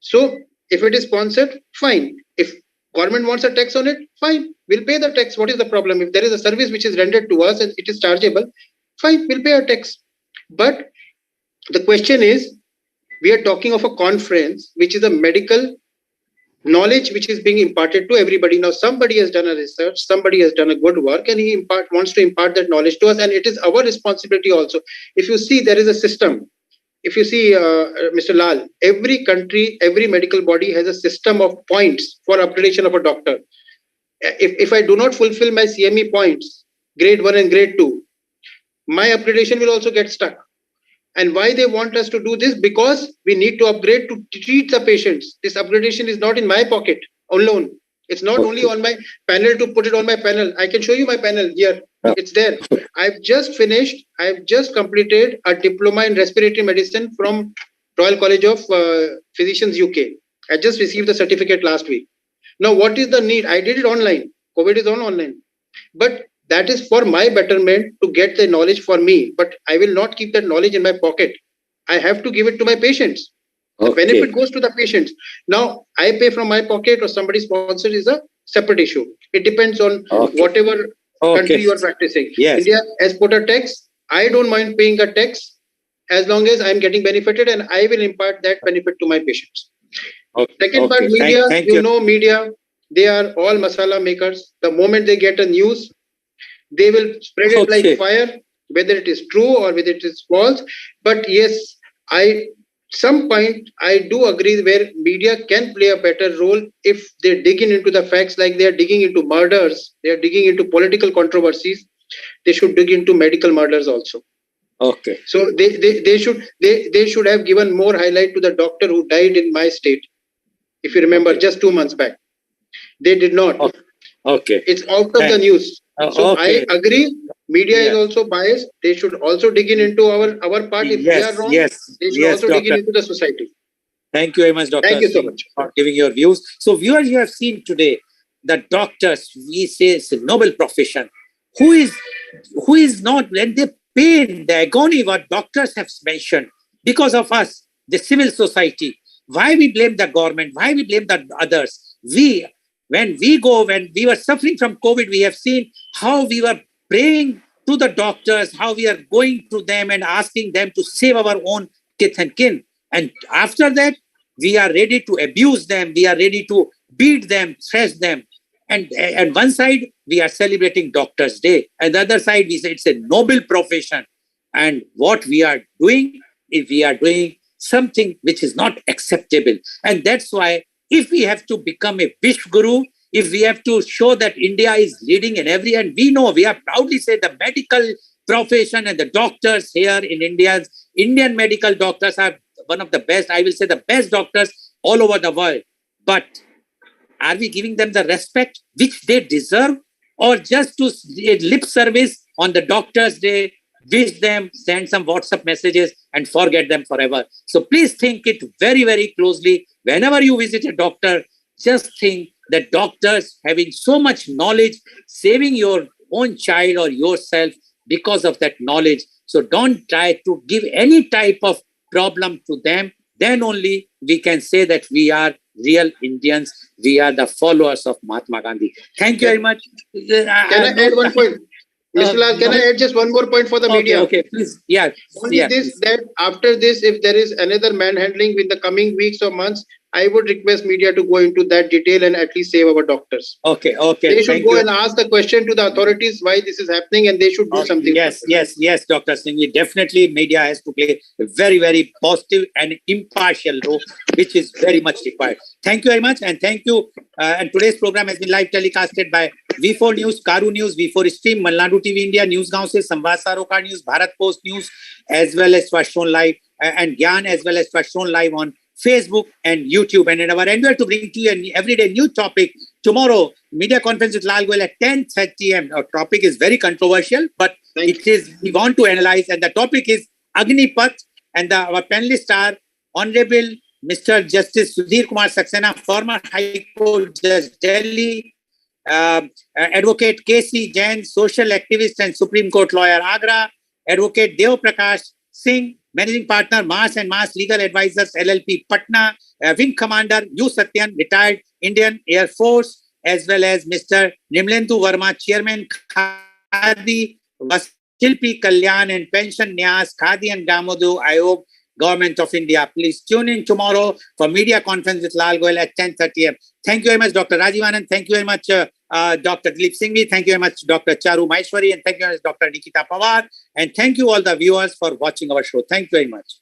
So if it is sponsored, fine. If government wants a tax on it, fine. We'll pay the tax. What is the problem? If there is a service which is rendered to us and it is chargeable, fine, we'll pay a tax. But the question is, we are talking of a conference which is a medical knowledge which is being imparted to everybody. Now, somebody has done a research, somebody has done a good work, and he wants to impart that knowledge to us, and it is our responsibility also. If you see, there is a system. If you see, Mr. Lal, every country, every medical body has a system of points for upgradation of a doctor. If I do not fulfill my CME points, grade 1 and grade 2, my upgradation will also get stuck. And why they want us to do this? Because we need to upgrade to treat the patients. This upgradation is not in my pocket alone. It's not only on my panel to put it on my panel. I can show you my panel here. It's there. I've just completed a diploma in respiratory medicine from Royal College of Physicians, UK. I just received the certificate last week. Now, what is the need? I did it online. COVID is online. But that is for my betterment to get the knowledge for me. But I will not keep that knowledge in my pocket. I have to give it to my patients. The benefit goes to the patients. Now, I pay from my pocket or somebody sponsored is a separate issue. It depends on whatever country you are practicing. Yes. India has put a tax. I don't mind paying a tax as long as I'm getting benefited, and I will impart that benefit to my patients. Second part, media. You know, media, they are all masala makers. The moment they get a news, they will spread it like fire, whether it is true or whether it is false. But yes, some point I do agree where media can play a better role if they dig into the facts, like they are digging into murders, they are digging into political controversies. They should dig into medical murders also. Okay. So they should have given more highlight to the doctor who died in my state. If you remember, just 2 months back, they did not. Okay. It's out of the news. So I agree. Media is also biased. They should also dig into our part. If they are wrong, they should also dig into the society. Thank you very much, Doctor. Thank you so much for giving your views. So, viewers, you have seen today that doctors, we say it's a noble profession. Who is not, when they pain, the agony what doctors have mentioned, because of us, the civil society, Why we blame the government? Why we blame the others? When we were suffering from COVID, we have seen how we were praying to the doctors, how we are going to them and asking them to save our own kith and kin. And after that, we are ready to abuse them. We are ready to beat them, thrash them. And on one side, we are celebrating Doctors' Day. And the other side, we say it's a noble profession. And what we are doing is we are doing something which is not acceptable. And that's why if we have to become a wish guru, if we have to show that India is leading in every, and we know, we are proudly say the medical profession and the doctors here in India, Indian medical doctors are one of the best, I will say the best doctors all over the world. But are we giving them the respect which they deserve, or just to lip service on the Doctors' Day, wish them, send some WhatsApp messages and forget them forever? So please think it very, very closely. Whenever you visit a doctor, just think that doctors having so much knowledge, saving your own child or yourself because of that knowledge. So don't try to give any type of problem to them. Then only we can say that we are real Indians. We are the followers of Mahatma Gandhi. Thank you very much. Can I add one point? Mr. Lal, can I add just one more point for the media? Okay, please. Yeah. Only this, that after this, if there is another manhandling in the coming weeks or months, I would request media to go into that detail and at least save our doctors. Okay. They should go and ask the question to the authorities why this is happening, and they should do something. Yes, Dr. Singh. Definitely, media has to play a very, very positive and impartial role, which is very much required. Thank you very much, and thank you. And today's program has been live telecasted by V4 News, Caru News, V4 Stream, Malnadu TV India, News 𝐂𝐀𝐑𝐔 𝐍𝐄𝐖𝐒 News, Bharat News, Bharat Post News, as well as was shown live, and Gyan as well as was shown live on Facebook and YouTube. And in our endeavor to bring to you an everyday new topic, tomorrow, media conference with Lal Goel at 10:30 am. Our topic is very controversial, but we want to analyze, and the topic is Agnipath, and our panelists are Honorable Mr. Justice Sudhir Kumar Saxena, former High Court Judge Delhi, Advocate 𝐂𝐀𝐑𝐔 𝐍𝐄𝐖𝐒, social activist and Supreme Court lawyer Agra, Advocate Dev Prakash Singh, Managing Partner, Mars and Mars Legal Advisors LLP, Patna, Wing Commander U. Satyan, retired Indian Air Force, as well as Mr. Nimlendu Verma, Chairman Khadi Shilpi Kalyan and Pension Nyas Khadi and Damodar Ayog, Government of India. Please tune in tomorrow for media conference with Lal Goel at 10:30 am. Thank you very much, Dr. Rajiv Anand. Thank you very much, Dr. Dilip Singhvi. Thank you very much, Dr. Caru Maheshwari. And thank you very much, Dr. Nikita Pawar. And thank you all the viewers for watching our show. Thank you very much.